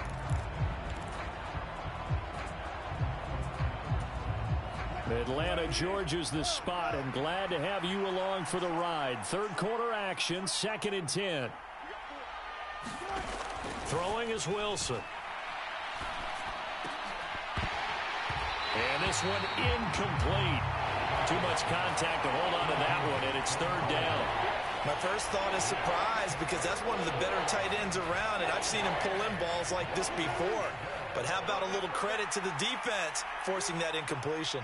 Atlanta, Georgia's the spot, and glad to have you along for the ride. Third quarter action, 2nd and 10. Throwing is Wilson. And this one incomplete. Too much contact to hold on to that one, and it's 3rd down. My first thought is surprise, because that's one of the better tight ends around, and I've seen him pull in balls like this before. But how about a little credit to the defense forcing that incompletion?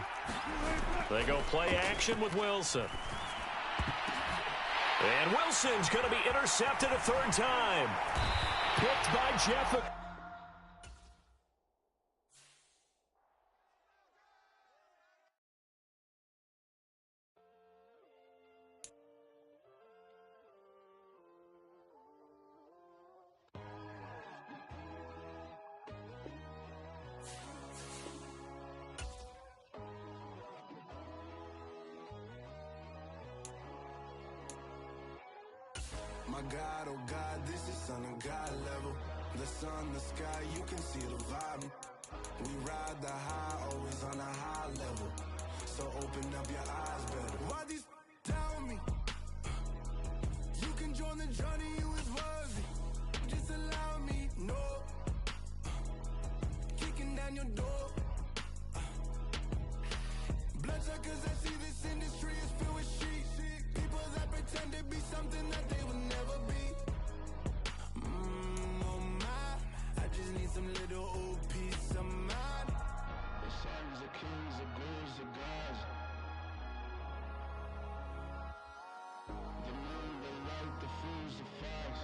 They go play action with Wilson. And Wilson's going to be intercepted a 3rd time. Picked by Jeff. My God, oh God, this is Son of God level. The sun, the sky, you can see the vibe. We ride the high, always on a high level. So open up your eyes better. Why these tell me? You can join the journey, you is worthy. Just allow me, no. Kicking down your door. Bloodsuckers, I see this industry is filled with sheep. People that pretend to be something that they will never be. Oh my, I just need some little old peace of mind. The sons of kings, the ghouls, the gods. The moon, the light, the fools, the facts.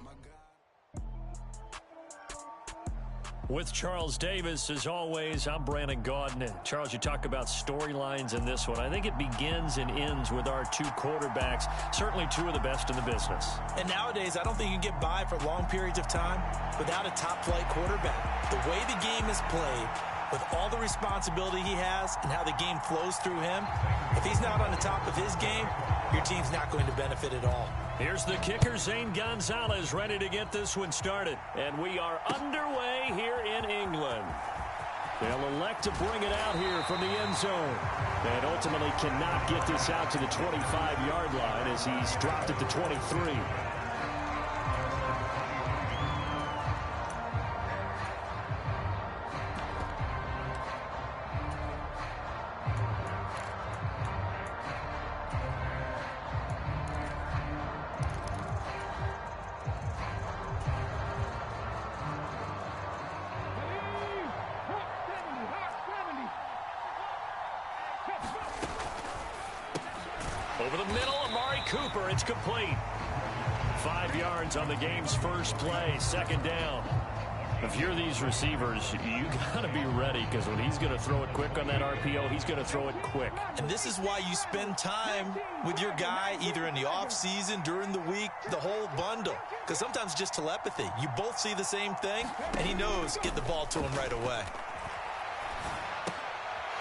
My God. With Charles Davis, as always, I'm Brandon Gaudin. And Charles, you talk about storylines in this one. I think it begins and ends with our 2 quarterbacks, certainly 2 of the best in the business. And nowadays, I don't think you can get by for long periods of time without a top-flight quarterback. The way the game is played, with all the responsibility he has and how the game flows through him, if he's not on the top of his game, your team's not going to benefit at all. Here's the kicker, Zane Gonzalez, ready to get this one started. And we are underway here in England. They'll elect to bring it out here from the end zone. And ultimately cannot get this out to the 25-yard line as he's dropped at the 23. Over the middle, Amari Cooper. It's complete. 5 yards on the game's first play. 2nd down. If you're these receivers, you got to be ready, because when he's going to throw it quick on that RPO, he's going to throw it quick. And this is why you spend time with your guy either in the offseason, during the week, the whole bundle. Because sometimes just telepathy. You both see the same thing, and he knows get the ball to him right away.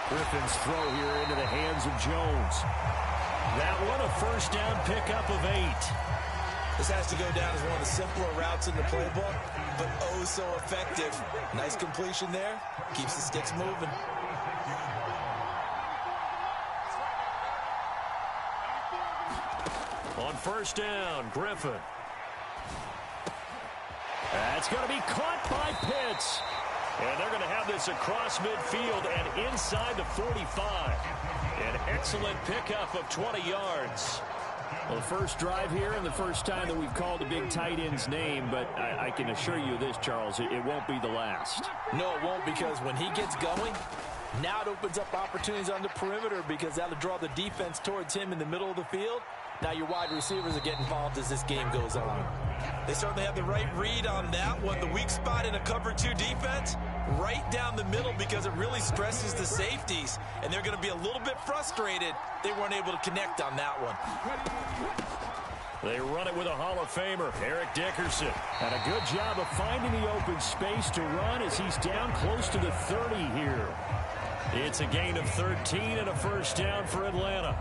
Griffin's throw here into the hands of Jones. That one, a first down pickup of 8. This has to go down as one of the simpler routes in the playbook, but oh so effective. Nice completion there. Keeps the sticks moving. On first down, Griffin. That's going to be caught by Pitts. And they're going to have this across midfield and inside the 45. An excellent pickup of 20 yards. Well, the first drive here and the first time that we've called a big tight end's name, but I can assure you this, Charles, it won't be the last. No, it won't, because when he gets going, now it opens up opportunities on the perimeter, because that'll draw the defense towards him in the middle of the field. Now your wide receivers are getting involved as this game goes on. They certainly have the right read on that one. The weak spot in a cover 2 defense, right down the middle because it really stresses the safeties, and they're going to be a little bit frustrated they weren't able to connect on that one. They run it with a Hall of Famer, Eric Dickerson. And a good job of finding the open space to run as he's down close to the 30 here. It's a gain of 13 and a first down for Atlanta.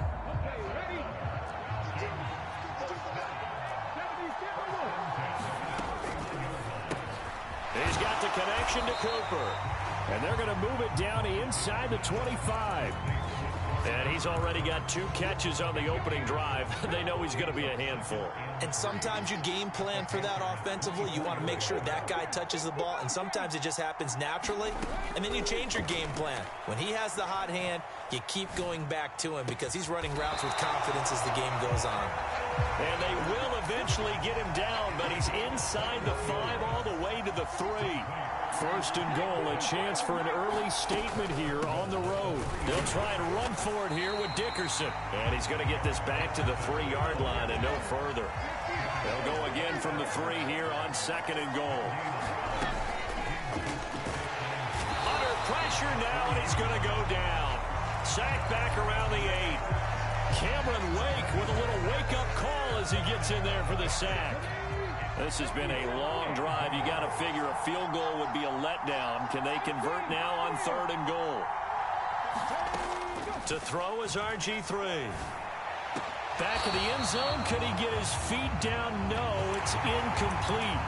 He's got the connection to Cooper. And they're going to move it down inside the 25. And he's already got 2 catches on the opening drive. They know he's going to be a handful. And sometimes you game plan for that offensively. You want to make sure that guy touches the ball, and sometimes it just happens naturally. And then you change your game plan. When he has the hot hand, you keep going back to him because he's running routes with confidence as the game goes on. And they will eventually get him down, but he's inside the 5 all the way to the 3. First and goal, a chance for an early statement here on the road. They'll try and run for it here with Dickerson. And he's going to get this back to the 3-yard line and no further. They'll go again from the 3 here on second and goal. Under pressure now, and he's going to go down. Sacked back around the 8. Cameron Wake with a little wake-up call as he gets in there for the sack. This has been a long drive. You got to figure a field goal would be a letdown. Can they convert now on third and goal? To throw is RG3. Back of the end zone. Could he get his feet down? No, it's incomplete.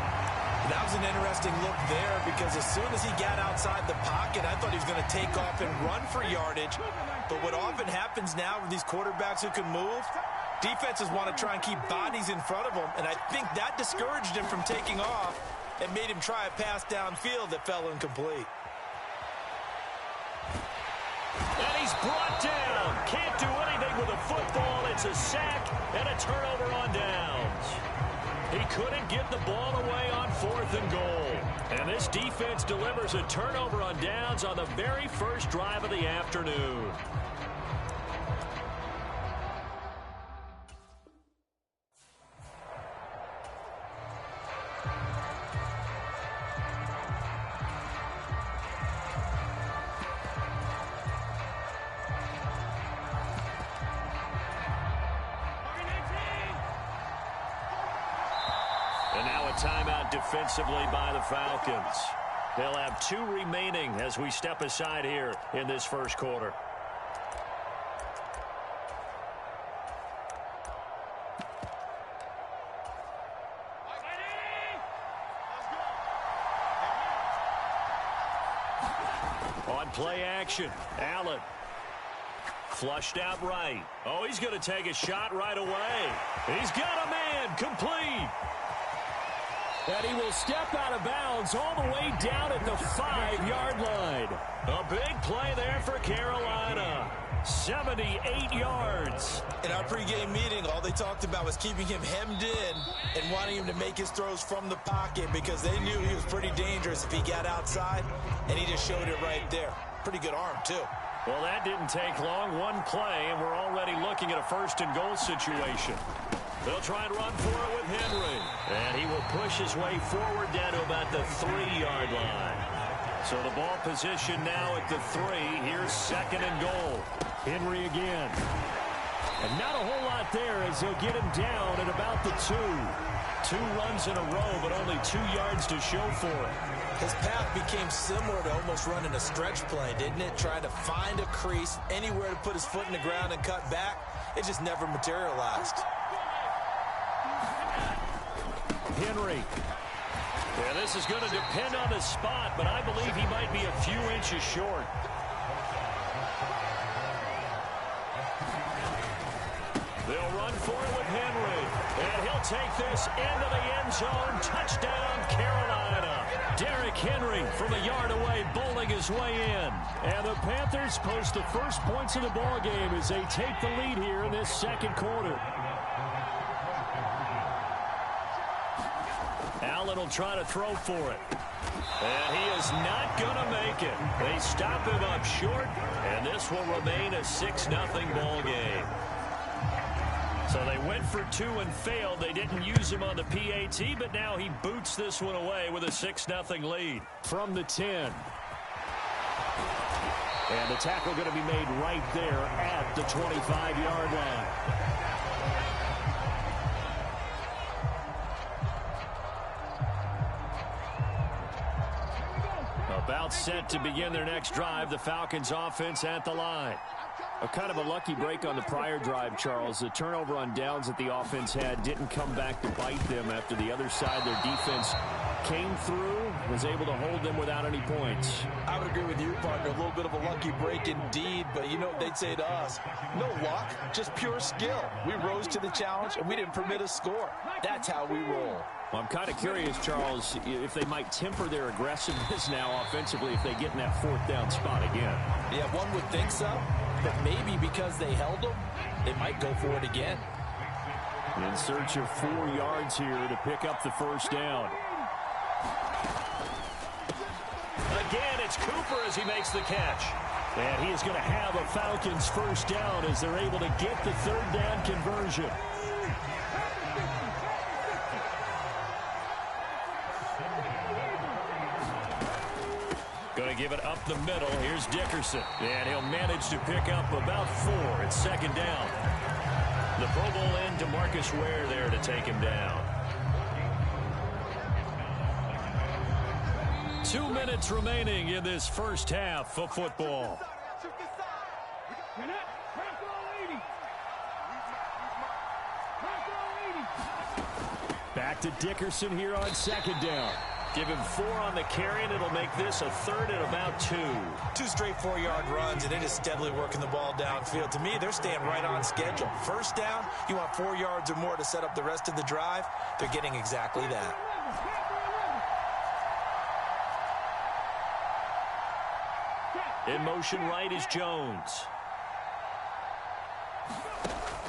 That was an interesting look there because as soon as he got outside the pocket, I thought he was going to take off and run for yardage. But what often happens now with these quarterbacks who can move, defenses want to try and keep bodies in front of them, and I think that discouraged him from taking off and made him try a pass downfield that fell incomplete. And he's brought down. Can't do anything with a football. It's a sack and a turnover on downs. He couldn't get the ball away on fourth and goal. And this defense delivers a turnover on downs on the very first drive of the afternoon. And now a timeout defensively by the Falcons. They'll have 2 remaining as we step aside here in this first quarter. On play action, Allen. Flushed out right. Oh, he's going to take a shot right away. He's got a man, complete. And he will step out of bounds all the way down at the 5-yard line. A big play there for Carolina. 78 yards. In our pregame meeting, all they talked about was keeping him hemmed in and wanting him to make his throws from the pocket because they knew he was pretty dangerous if he got outside, and he just showed it right there. Pretty good arm, too. Well, that didn't take long. One play, and we're already looking at a first and goal situation. They'll try and run for it with Henry. And he will push his way forward down to about the 3-yard line. So the ball position now at the 3. Here's second and goal. Henry again. And not a whole lot there as they'll get him down at about the 2. 2 runs in a row, but only 2 yards to show for it. His path became similar to almost running a stretch play, didn't it? Trying to find a crease, anywhere to put his foot in the ground and cut back. It just never materialized. Henry. Yeah, this is going to depend on the spot, but I believe he might be a few inches short. They'll run for it with Henry. And he'll take this into the end zone. Touchdown, Carolina. Derrick Henry from a yard away, bowling his way in. And the Panthers post the first points of the ball game as they take the lead here in this second quarter. Allen will try to throw for it. And he is not going to make it. They stop him up short, and this will remain a 6-0 ball game. So they went for 2 and failed. They didn't use him on the PAT, but now he boots this one away with a 6-0 lead. From the 10. And the tackle going to be made right there at the 25-yard line. About set to begin their next drive, the Falcons offense at the line. A kind of a lucky break on the prior drive, Charles. The turnover on downs that the offense had didn't come back to bite them after the other side. Their defense came through, was able to hold them without any points. I would agree with you, partner. A little bit of a lucky break indeed, but you know what they'd say to us? No luck, just pure skill. We rose to the challenge, and we didn't permit a score. That's how we roll. Well, I'm kind of curious, Charles, if they might temper their aggressiveness now offensively if they get in that fourth down spot again. Yeah, one would think so, but maybe because they held them, they might go for it again. In search of 4 yards here to pick up the first down. Again, it's Cooper as he makes the catch. And he is going to have a Falcons first down as they're able to get the third down conversion. Going to give it up the middle. Here's Dickerson. And he'll manage to pick up about 4. It's second down. The Pro Bowl end, DeMarcus Ware there to take him down. 2 minutes remaining in this first half of football. Back to Dickerson here on second down. Give him 4 on the carry, and it'll make this a third and about 2. 2 straight 4-yard runs, and it is steadily working the ball downfield. To me, they're staying right on schedule. First down, you want 4 yards or more to set up the rest of the drive. They're getting exactly that. In motion right is Jones.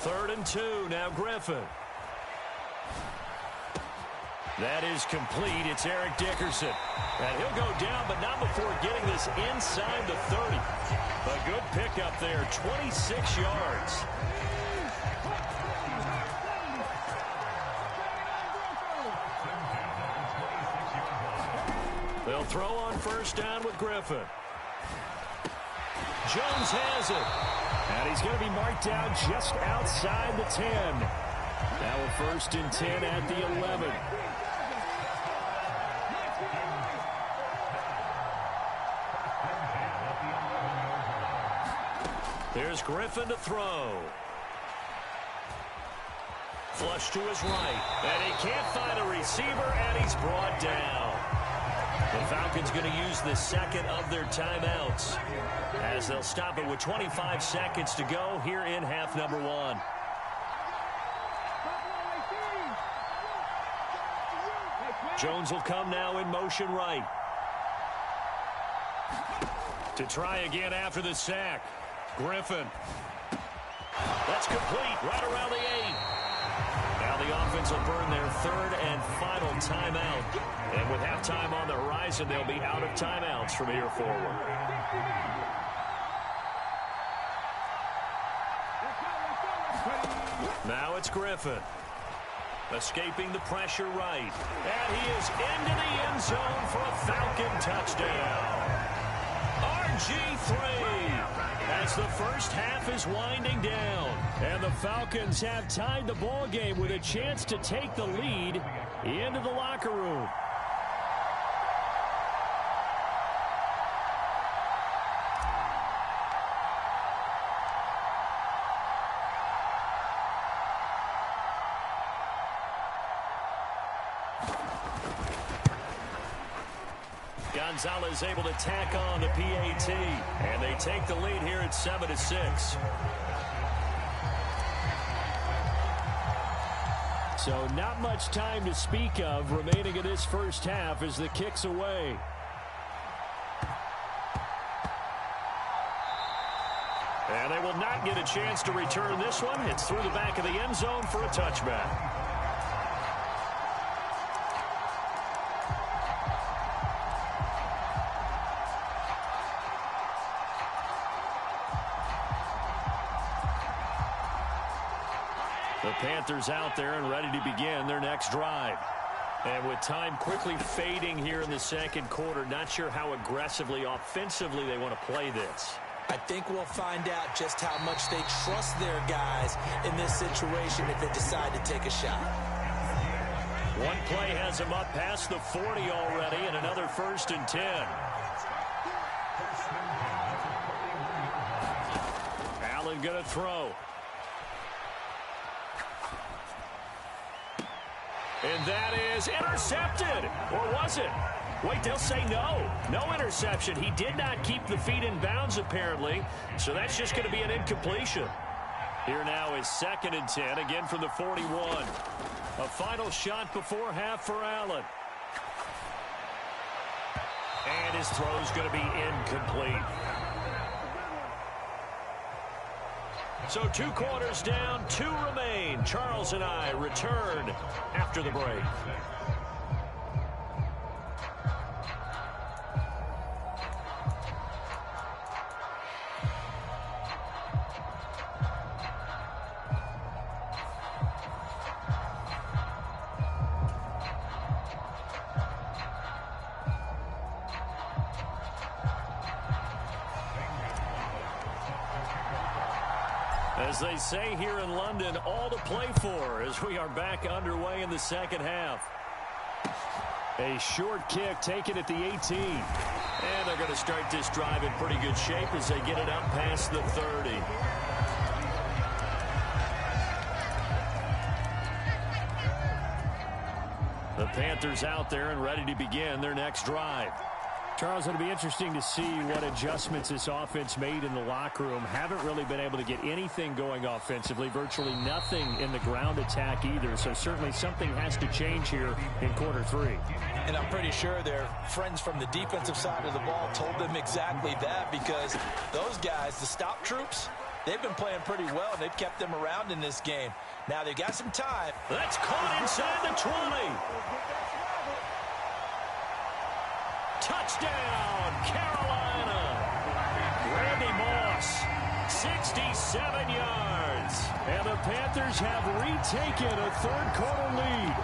3rd and 2, now Griffin. That is complete. It's Eric Dickerson. And he'll go down, but not before getting this inside the 30. A good pickup there, 26 yards. They'll throw on first down with Griffin. Jones has it. And he's going to be marked down just outside the 10. Now a 1st and 10 at the 11. There's Griffin to throw. Flush to his right. And he can't find a receiver, and he's brought down. The Falcons going to use the second of their timeouts as they'll stop it with 25 seconds to go here in half number 1. Jones will come now in motion right. To try again after the sack. Griffin. That's complete right around the 8. Now the offense will burn their 3rd and final timeout. And with halftime on the horizon, they'll be out of timeouts from here forward. Now it's Griffin. Escaping the pressure right. And he is into the end zone for a Falcon touchdown. RG3. As the first half is winding down. And the Falcons have tied the ball game with a chance to take the lead into the locker room. Gonzalez able to tack on the PAT, and they take the lead here at 7-6. So not much time to speak of remaining in this first half as the kick's away. And they will not get a chance to return this one. It's through the back of the end zone for a touchback. The Panthers out there and ready to begin their next drive. And with time quickly fading here in the second quarter, not sure how aggressively, offensively they want to play this. I think we'll find out just how much they trust their guys in this situation if they decide to take a shot. One play has him up past the 40 already, and another 1st and 10. Allen going to throw. And that is intercepted. Or was it? Wait, they'll say no. No interception. He did not keep the feet in bounds, apparently. So that's just going to be an incompletion. Here now is 2nd and 10, again from the 41. A final shot before half for Allen. And his throw is going to be incomplete. So 2 quarters down, 2 remain. Charles and I return after the break. As they say here in London, all to play for as we are back underway in the second half. A short kick taken at the 18. And they're going to start this drive in pretty good shape as they get it up past the 30. The Panthers out there and ready to begin their next drive. Charles, it'll be interesting to see what adjustments this offense made in the locker room. Haven't really been able to get anything going offensively, virtually nothing in the ground attack either. So certainly something has to change here in quarter 3. And I'm pretty sure their friends from the defensive side of the ball told them exactly that, because those guys, the stop troops, they've been playing pretty well. They've kept them around in this game. Now they've got some time. That's caught inside the 20. Touchdown, Carolina. Randy Moss, 67 yards. And the Panthers have retaken a third-quarter lead.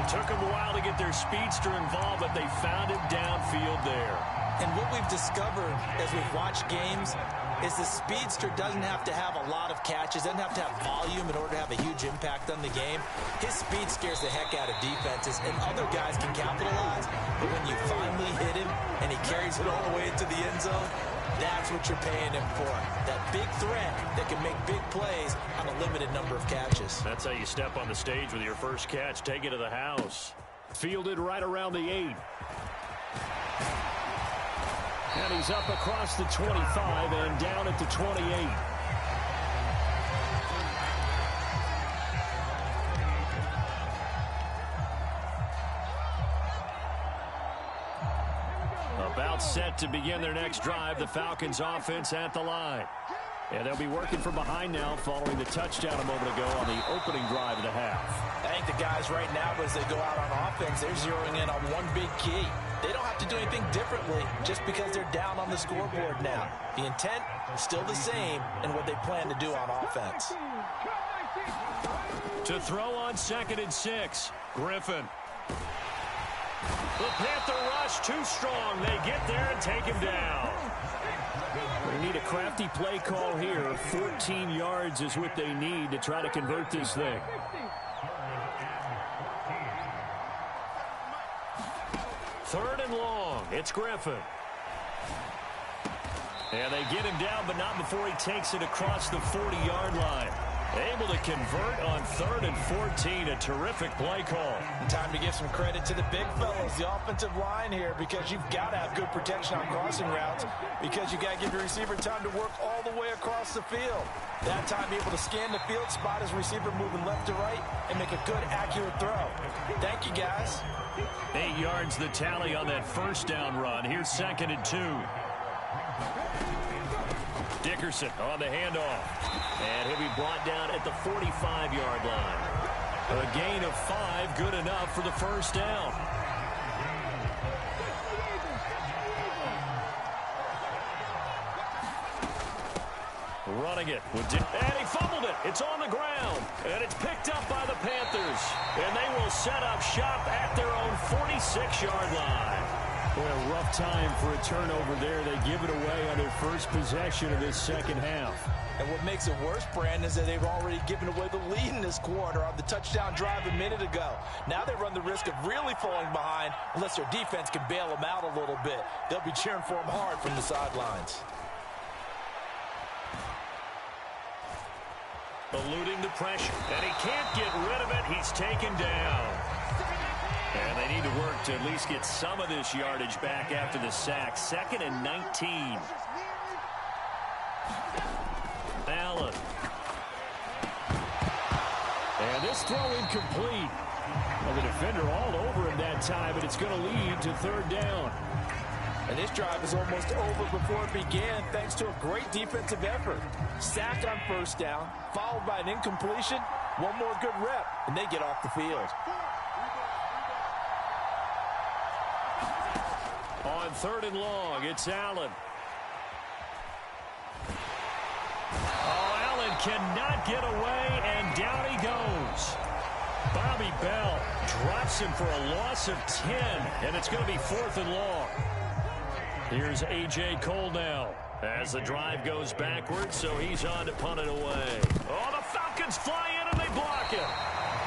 It took them a while to get their speedster involved, but they found him downfield there. And what we've discovered as we've watched games is the speedster doesn't have to have a lot of catches, doesn't have to have volume in order to have a huge impact on the game. His speed scares the heck out of defenses, and other guys can capitalize. But when you finally hit him and he carries it all the way into the end zone, that's what you're paying him for. That big threat that can make big plays on a limited number of catches. That's how you step on the stage with your first catch. Take it to the house. Fielded right around the 8. And he's up across the 25 and down at the 28. About set to begin their next drive, the Falcons offense at the line. And they'll be working from behind now following the touchdown a moment ago on the opening drive of the half. I think the guys right now, as they go out on offense, they're zeroing in on one big key. They don't have to do anything differently just because they're down on the scoreboard now. The intent is still the same in what they plan to do on offense. To throw on 2nd and 6, Griffin. The Panther rush too strong. They get there and take him down. They need a crafty play call here. 14 yards is what they need to try to convert this thing. Third and long. It's Griffin. And they get him down, but not before he takes it across the 40-yard line. Able to convert on 3rd and 14. A terrific play call. And time to give some credit to the big fellas, the offensive line here, because you've got to have good protection on crossing routes, because you've got to give the receiver time to work all the way across the field. That time be able to scan the field, spot his receiver moving left to right, and make a good, accurate throw. Thank you, guys. 8 yards the tally on that first down run. Here's 2nd and 2. Dickerson on the handoff. And he'll be brought down at the 45-yard line. A gain of 5, good enough for the first down. Running it. And he fumbled it. It's on the ground. And it's picked up by the Panthers. And they will set up shop at their own 46-yard line. Boy, a rough time for a turnover there. They give it away on their first possession of this second half. And what makes it worse, Brandon, is that they've already given away the lead in this quarter on the touchdown drive a minute ago. Now they run the risk of really falling behind unless their defense can bail them out a little bit. They'll be cheering for them hard from the sidelines. Eluding the pressure, and he can't get rid of it. He's taken down. And they need to work to at least get some of this yardage back after the sack. 2nd and 19. Allen. And this throw incomplete. Well, the defender all over him that time, and it's going to lead to 3rd down. And this drive is almost over before it began thanks to a great defensive effort. Sack on 1st down, followed by an incompletion. One more good rep, and they get off the field. On 3rd and long, it's Allen. Oh, Allen cannot get away, and down he goes. Bobby Bell drops him for a loss of 10, and it's going to be 4th and long. Here's A.J. Cole now as the drive goes backwards, so he's on to punt it away. Oh, the Falcons fly in, and they block it.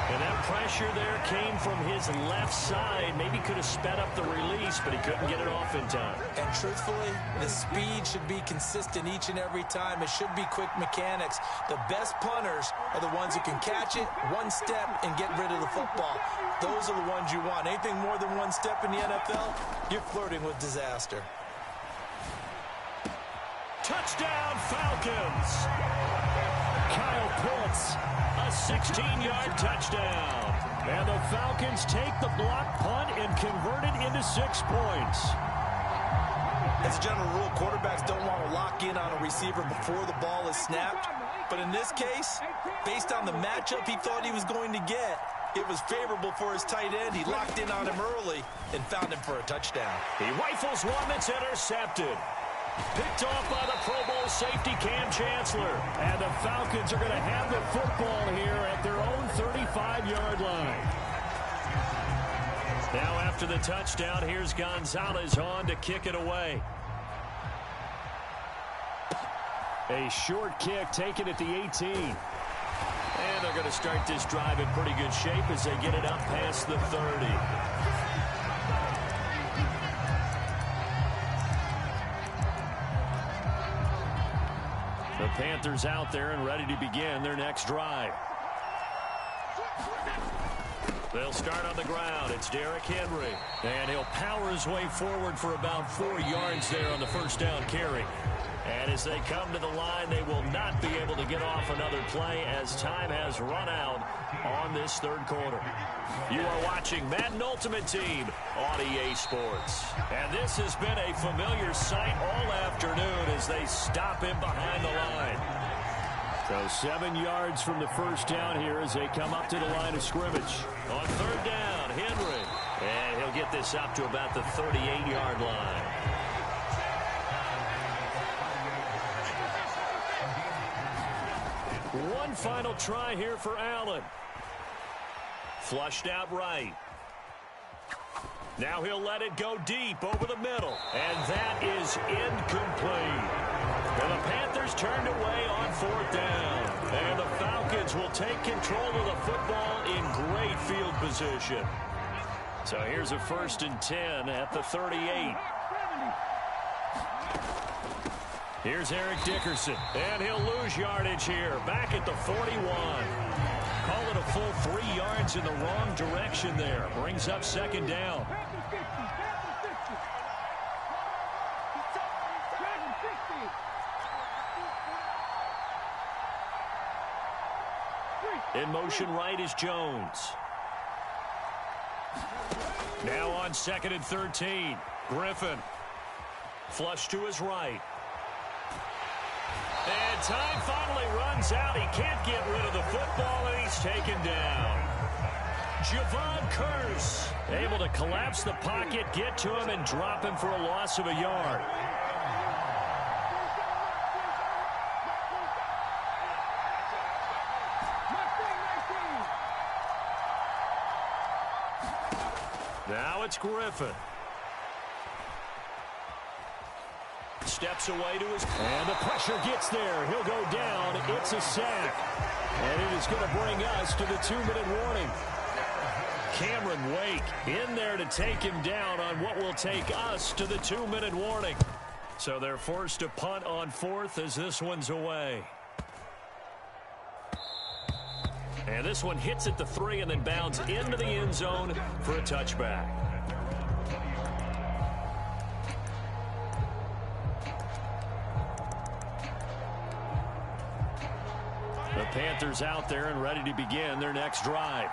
And that pressure there came from his left side. Maybe could have sped up the release, but he couldn't get it off in time. And truthfully, the speed should be consistent each and every time. It should be quick mechanics. The best punters are the ones who can catch it, one step, and get rid of the football. Those are the ones you want. Anything more than one step in the NFL, you're flirting with disaster. Touchdown, Falcons! Kyle Pitts, a 16-yard touchdown. And the Falcons take the block punt and convert it into 6 points. As a general rule, quarterbacks don't want to lock in on a receiver before the ball is snapped. But in this case, based on the matchup he thought he was going to get, it was favorable for his tight end. He locked in on him early and found him for a touchdown. He rifles one that's intercepted. Picked off by the Pro Bowl safety Cam Chancellor. And the Falcons are going to have the football here at their own 35-yard line. Now after the touchdown, here's Gonzalez on to kick it away. A short kick taken at the 18. And they're going to start this drive in pretty good shape as they get it up past the 30. The Panthers out there and ready to begin their next drive. They'll start on the ground. It's Derrick Henry. And he'll power his way forward for about 4 yards there on the 1st down carry. And as they come to the line, they will not be able to get off another play as time has run out on this 3rd quarter. You are watching Madden Ultimate Team on EA Sports. And this has been a familiar sight all afternoon as they stop him behind the line. So 7 yards from the 1st down here as they come up to the line of scrimmage. On 3rd down, Henry. And he'll get this up to about the 38-yard line. One final try here for Allen. Flushed out right. Now he'll let it go deep over the middle. And that is incomplete. And the Panthers turned away on 4th down. And the Falcons will take control of the football in great field position. So here's a 1st and 10 at the 38. Here's Eric Dickerson, and he'll lose yardage here, back at the 41. Call it a full 3 yards in the wrong direction there. Brings up 2nd down. In motion right is Jones. Now on 2nd and 13. Griffin. Flush to his right. And time finally runs out. He can't get rid of the football, and he's taken down. Javon Curse able to collapse the pocket, get to him, and drop him for a loss of a yard. Now it's Griffin. steps away to his... And the pressure gets there. He'll go down. It's a sack. And it is going to bring us to the 2-minute warning. Cameron Wake in there to take him down on what will take us to the 2-minute warning. So they're forced to punt on 4th as this one's away. And this one hits at the 3 and then bounds into the end zone for a touchback. The Panthers out there and ready to begin their next drive.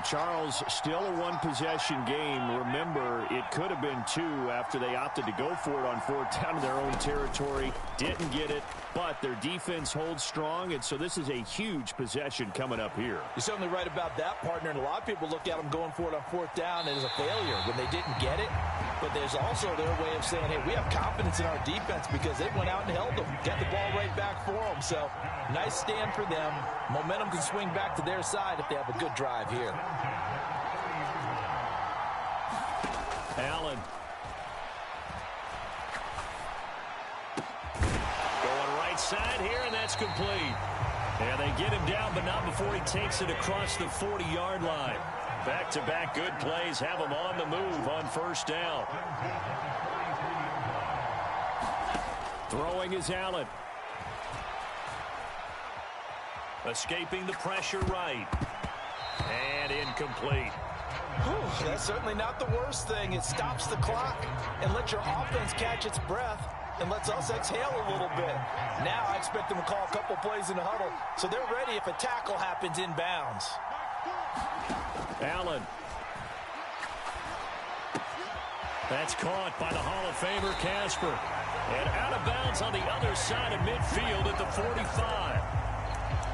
Charles, still a one-possession game. Remember, it could have been 2 after they opted to go for it on 4th down in their own territory. Didn't get it, but their defense holds strong, and so this is a huge possession coming up here. You're certainly right about that, partner, and a lot of people look at them going for it on 4th down as a failure when they didn't get it. But there's also their way of saying, hey, we have confidence in our defense because they went out and held them, got the ball right back for them. So nice stand for them. Momentum can swing back to their side if they have a good drive here. Allen. Going right side here, and that's complete. And they get him down, but not before he takes it across the 40-yard line. Back-to-back good plays have him on the move on 1st down. Throwing is Allen. Escaping the pressure right. And incomplete. Whew, that's certainly not the worst thing. It stops the clock and lets your offense catch its breath and lets us exhale a little bit. Now I expect them to call a couple plays in the huddle so they're ready if a tackle happens inbounds. Allen. That's caught by the Hall of Famer Casper. And out of bounds on the other side of midfield at the 45.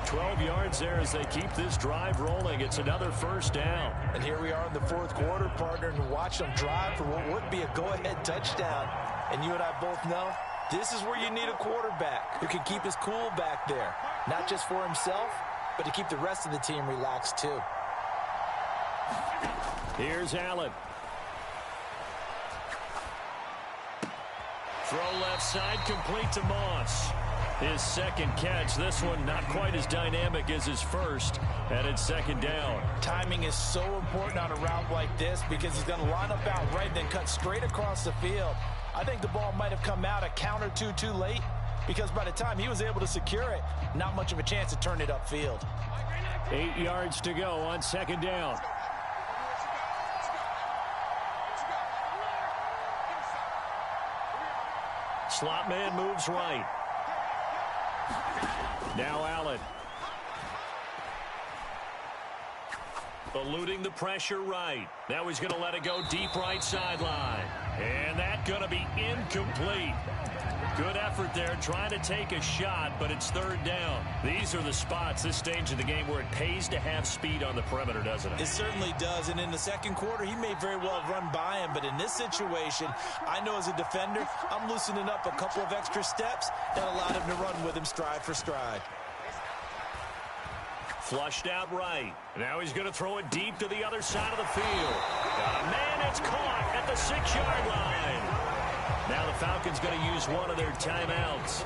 12 yards there as they keep this drive rolling. It's another 1st down. And here we are in the 4th quarter, partner, and watch them drive for what would be a go-ahead touchdown. And you and I both know this is where you need a quarterback who can keep his cool back there. Not just for himself, but to keep the rest of the team relaxed too. Here's Allen. Throw left side, complete to Moss. His second catch, this one not quite as dynamic as his first, and it's 2nd down. Timing is so important on a route like this because he's going to line up out right, then cut straight across the field. I think the ball might have come out a count or two too late because by the time he was able to secure it, not much of a chance to turn it upfield. 8 yards to go on 2nd down. Slot man moves right. Now Allen. Eluding the pressure right. Now he's going to let it go deep right sideline. And that's going to be incomplete. Good effort there trying to take a shot, but it's 3rd down. These are the spots, this stage of the game, where it pays to have speed on the perimeter, doesn't it? It certainly does, and in the 2nd quarter, he may very well have run by him, but in this situation, I know as a defender, I'm loosening up a couple of extra steps that allowed him to run with him stride for stride. Flushed out right. Now he's going to throw it deep to the other side of the field. Got a man, it's caught at the 6-yard line. Now the Falcons going to use one of their timeouts.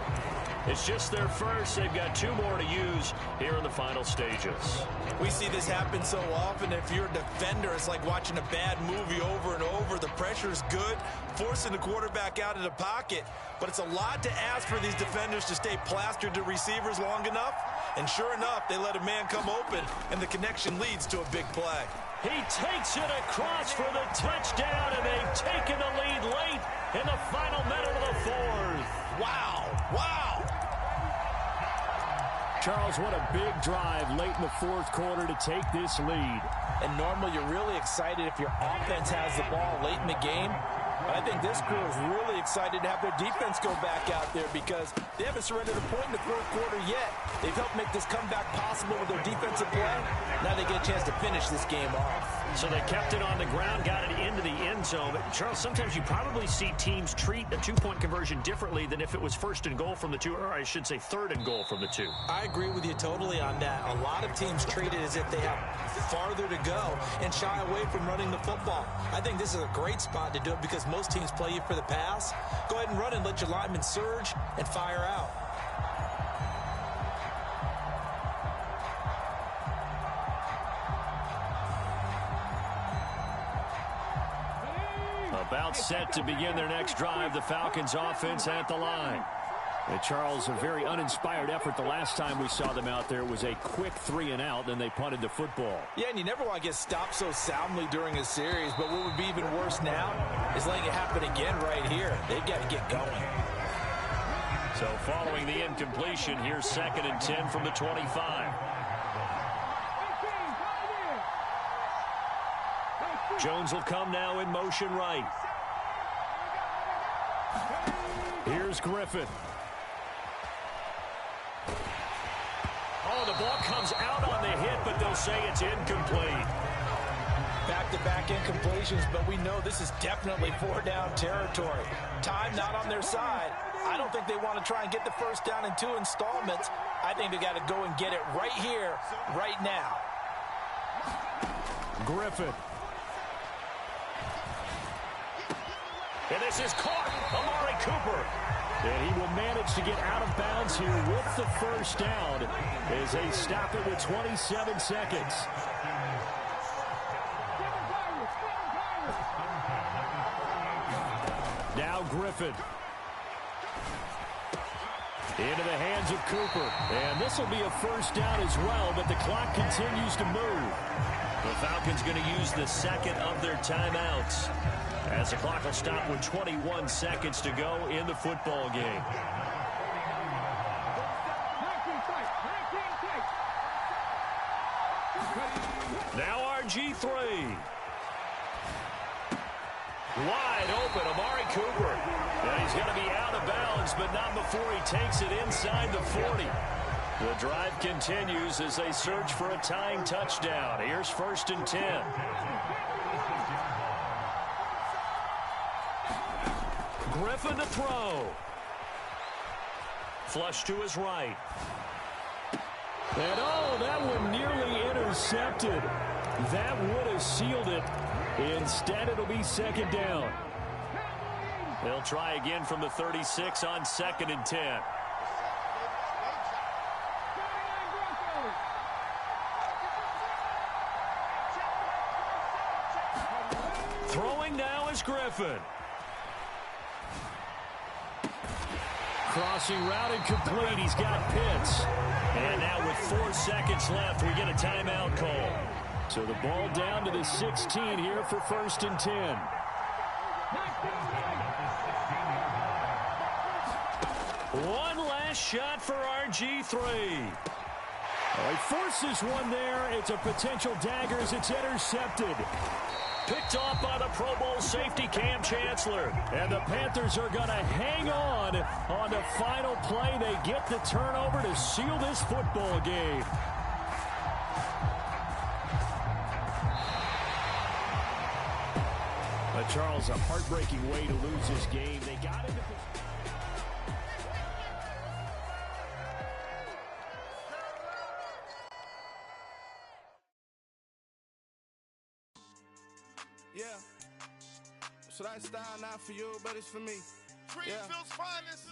It's just their first. They've got 2 more to use here in the final stages. We see this happen so often. If you're a defender, it's like watching a bad movie over and over. The pressure is good, forcing the quarterback out of the pocket. But it's a lot to ask for these defenders to stay plastered to receivers long enough. And sure enough, they let a man come open, and the connection leads to a big play. He takes it across for the touchdown, and they've taken the lead late in the final minute of the 4th. Wow. Wow. Charles, what a big drive late in the 4th quarter to take this lead. And normally you're really excited if your offense has the ball late in the game. But I think this crew is really excited to have their defense go back out there because they haven't surrendered a point in the 4th quarter yet. They've helped make this comeback possible with their defensive play. Now they get a chance to finish this game off. So they kept it on the ground, got it into the end zone. But Charles, sometimes you probably see teams treat a 2-point conversion differently than if it was 1st and goal from the 2, or I should say 3rd and goal from the 2. I agree with you totally on that. A lot of teams treat it as if they have farther to go and shy away from running the football. I think this is a great spot to do it because as most teams play you for the pass. Go ahead and run and let your linemen surge and fire out. About set to begin their next drive, the Falcons offense at the line. And Charles, a very uninspired effort the last time we saw them out there. It was a quick 3-and-out, then they punted the football. Yeah, and you never want to get stopped so soundly during a series, but what would be even worse now is letting it happen again right here. They've got to get going. So following the incompletion, here's 2nd and 10 from the 25. Jones will come now in motion right. Here's Griffin. Oh, the ball comes out on the hit, but they'll say it's incomplete. Back-to-back incompletions, but we know this is definitely 4-down territory. Time not on their side. I don't think they want to try and get the first down in 2 installments. I think they got to go and get it right here, right now. Griffin. And this is caught. Amari Cooper. And he will manage to get out of bounds here with the first down as they stop it with 27 seconds. Now Griffin. Into the hands of Cooper. And this will be a first down as well, but the clock continues to move. The Falcons going to use the second of their timeouts, as the clock will stop with 21 seconds to go in the football game. Now RG3. Wide open, Amari Cooper. And he's going to be out of bounds, but not before he takes it inside the 40. The drive continues as they search for a tying touchdown. Here's 1st and 10. Griffin to throw. Flush to his right. And oh, that one nearly intercepted. That would have sealed it. Instead, it'll be 2nd down. They'll try again from the 36 on 2nd and 10. Throwing now is Griffin. Crossing route incomplete. He's got Pitts. And now with 4 seconds left, we get a timeout call. So the ball down to the 16 here for 1st and 10. One last shot for RG3. Oh, he forces one there. It's a potential dagger as it's intercepted. Picked off by the Pro Bowl safety Cam Chancellor. And the Panthers are going to hang on the final play. They get the turnover to seal this football game. But Charles, a heartbreaking way to lose this game. They got into Yeah. So that style not for you, but it's for me. Greenfield's finest.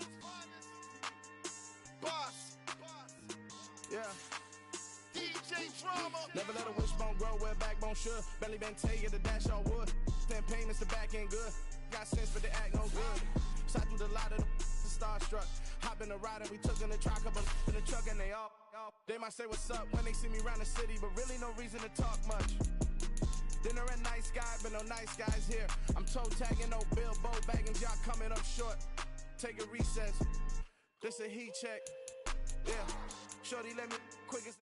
Boss. Yeah. DJ Drama. Never let a wishbone grow where backbone should. Belly been tell you the dash all wood. Then payments the back end good. Got sense but they act no good. Shot through the lot of the starstruck. Hop in the ride and we took in the truck up in the truck and they all. They might say what's up when they see me around the city, but really no reason to talk much. Dinner a nice guy, but no nice guys here. I'm toe tagging, no Bilbo bagging, y'all coming up short. Take a recess. This a heat check. Yeah. Shorty let me quick as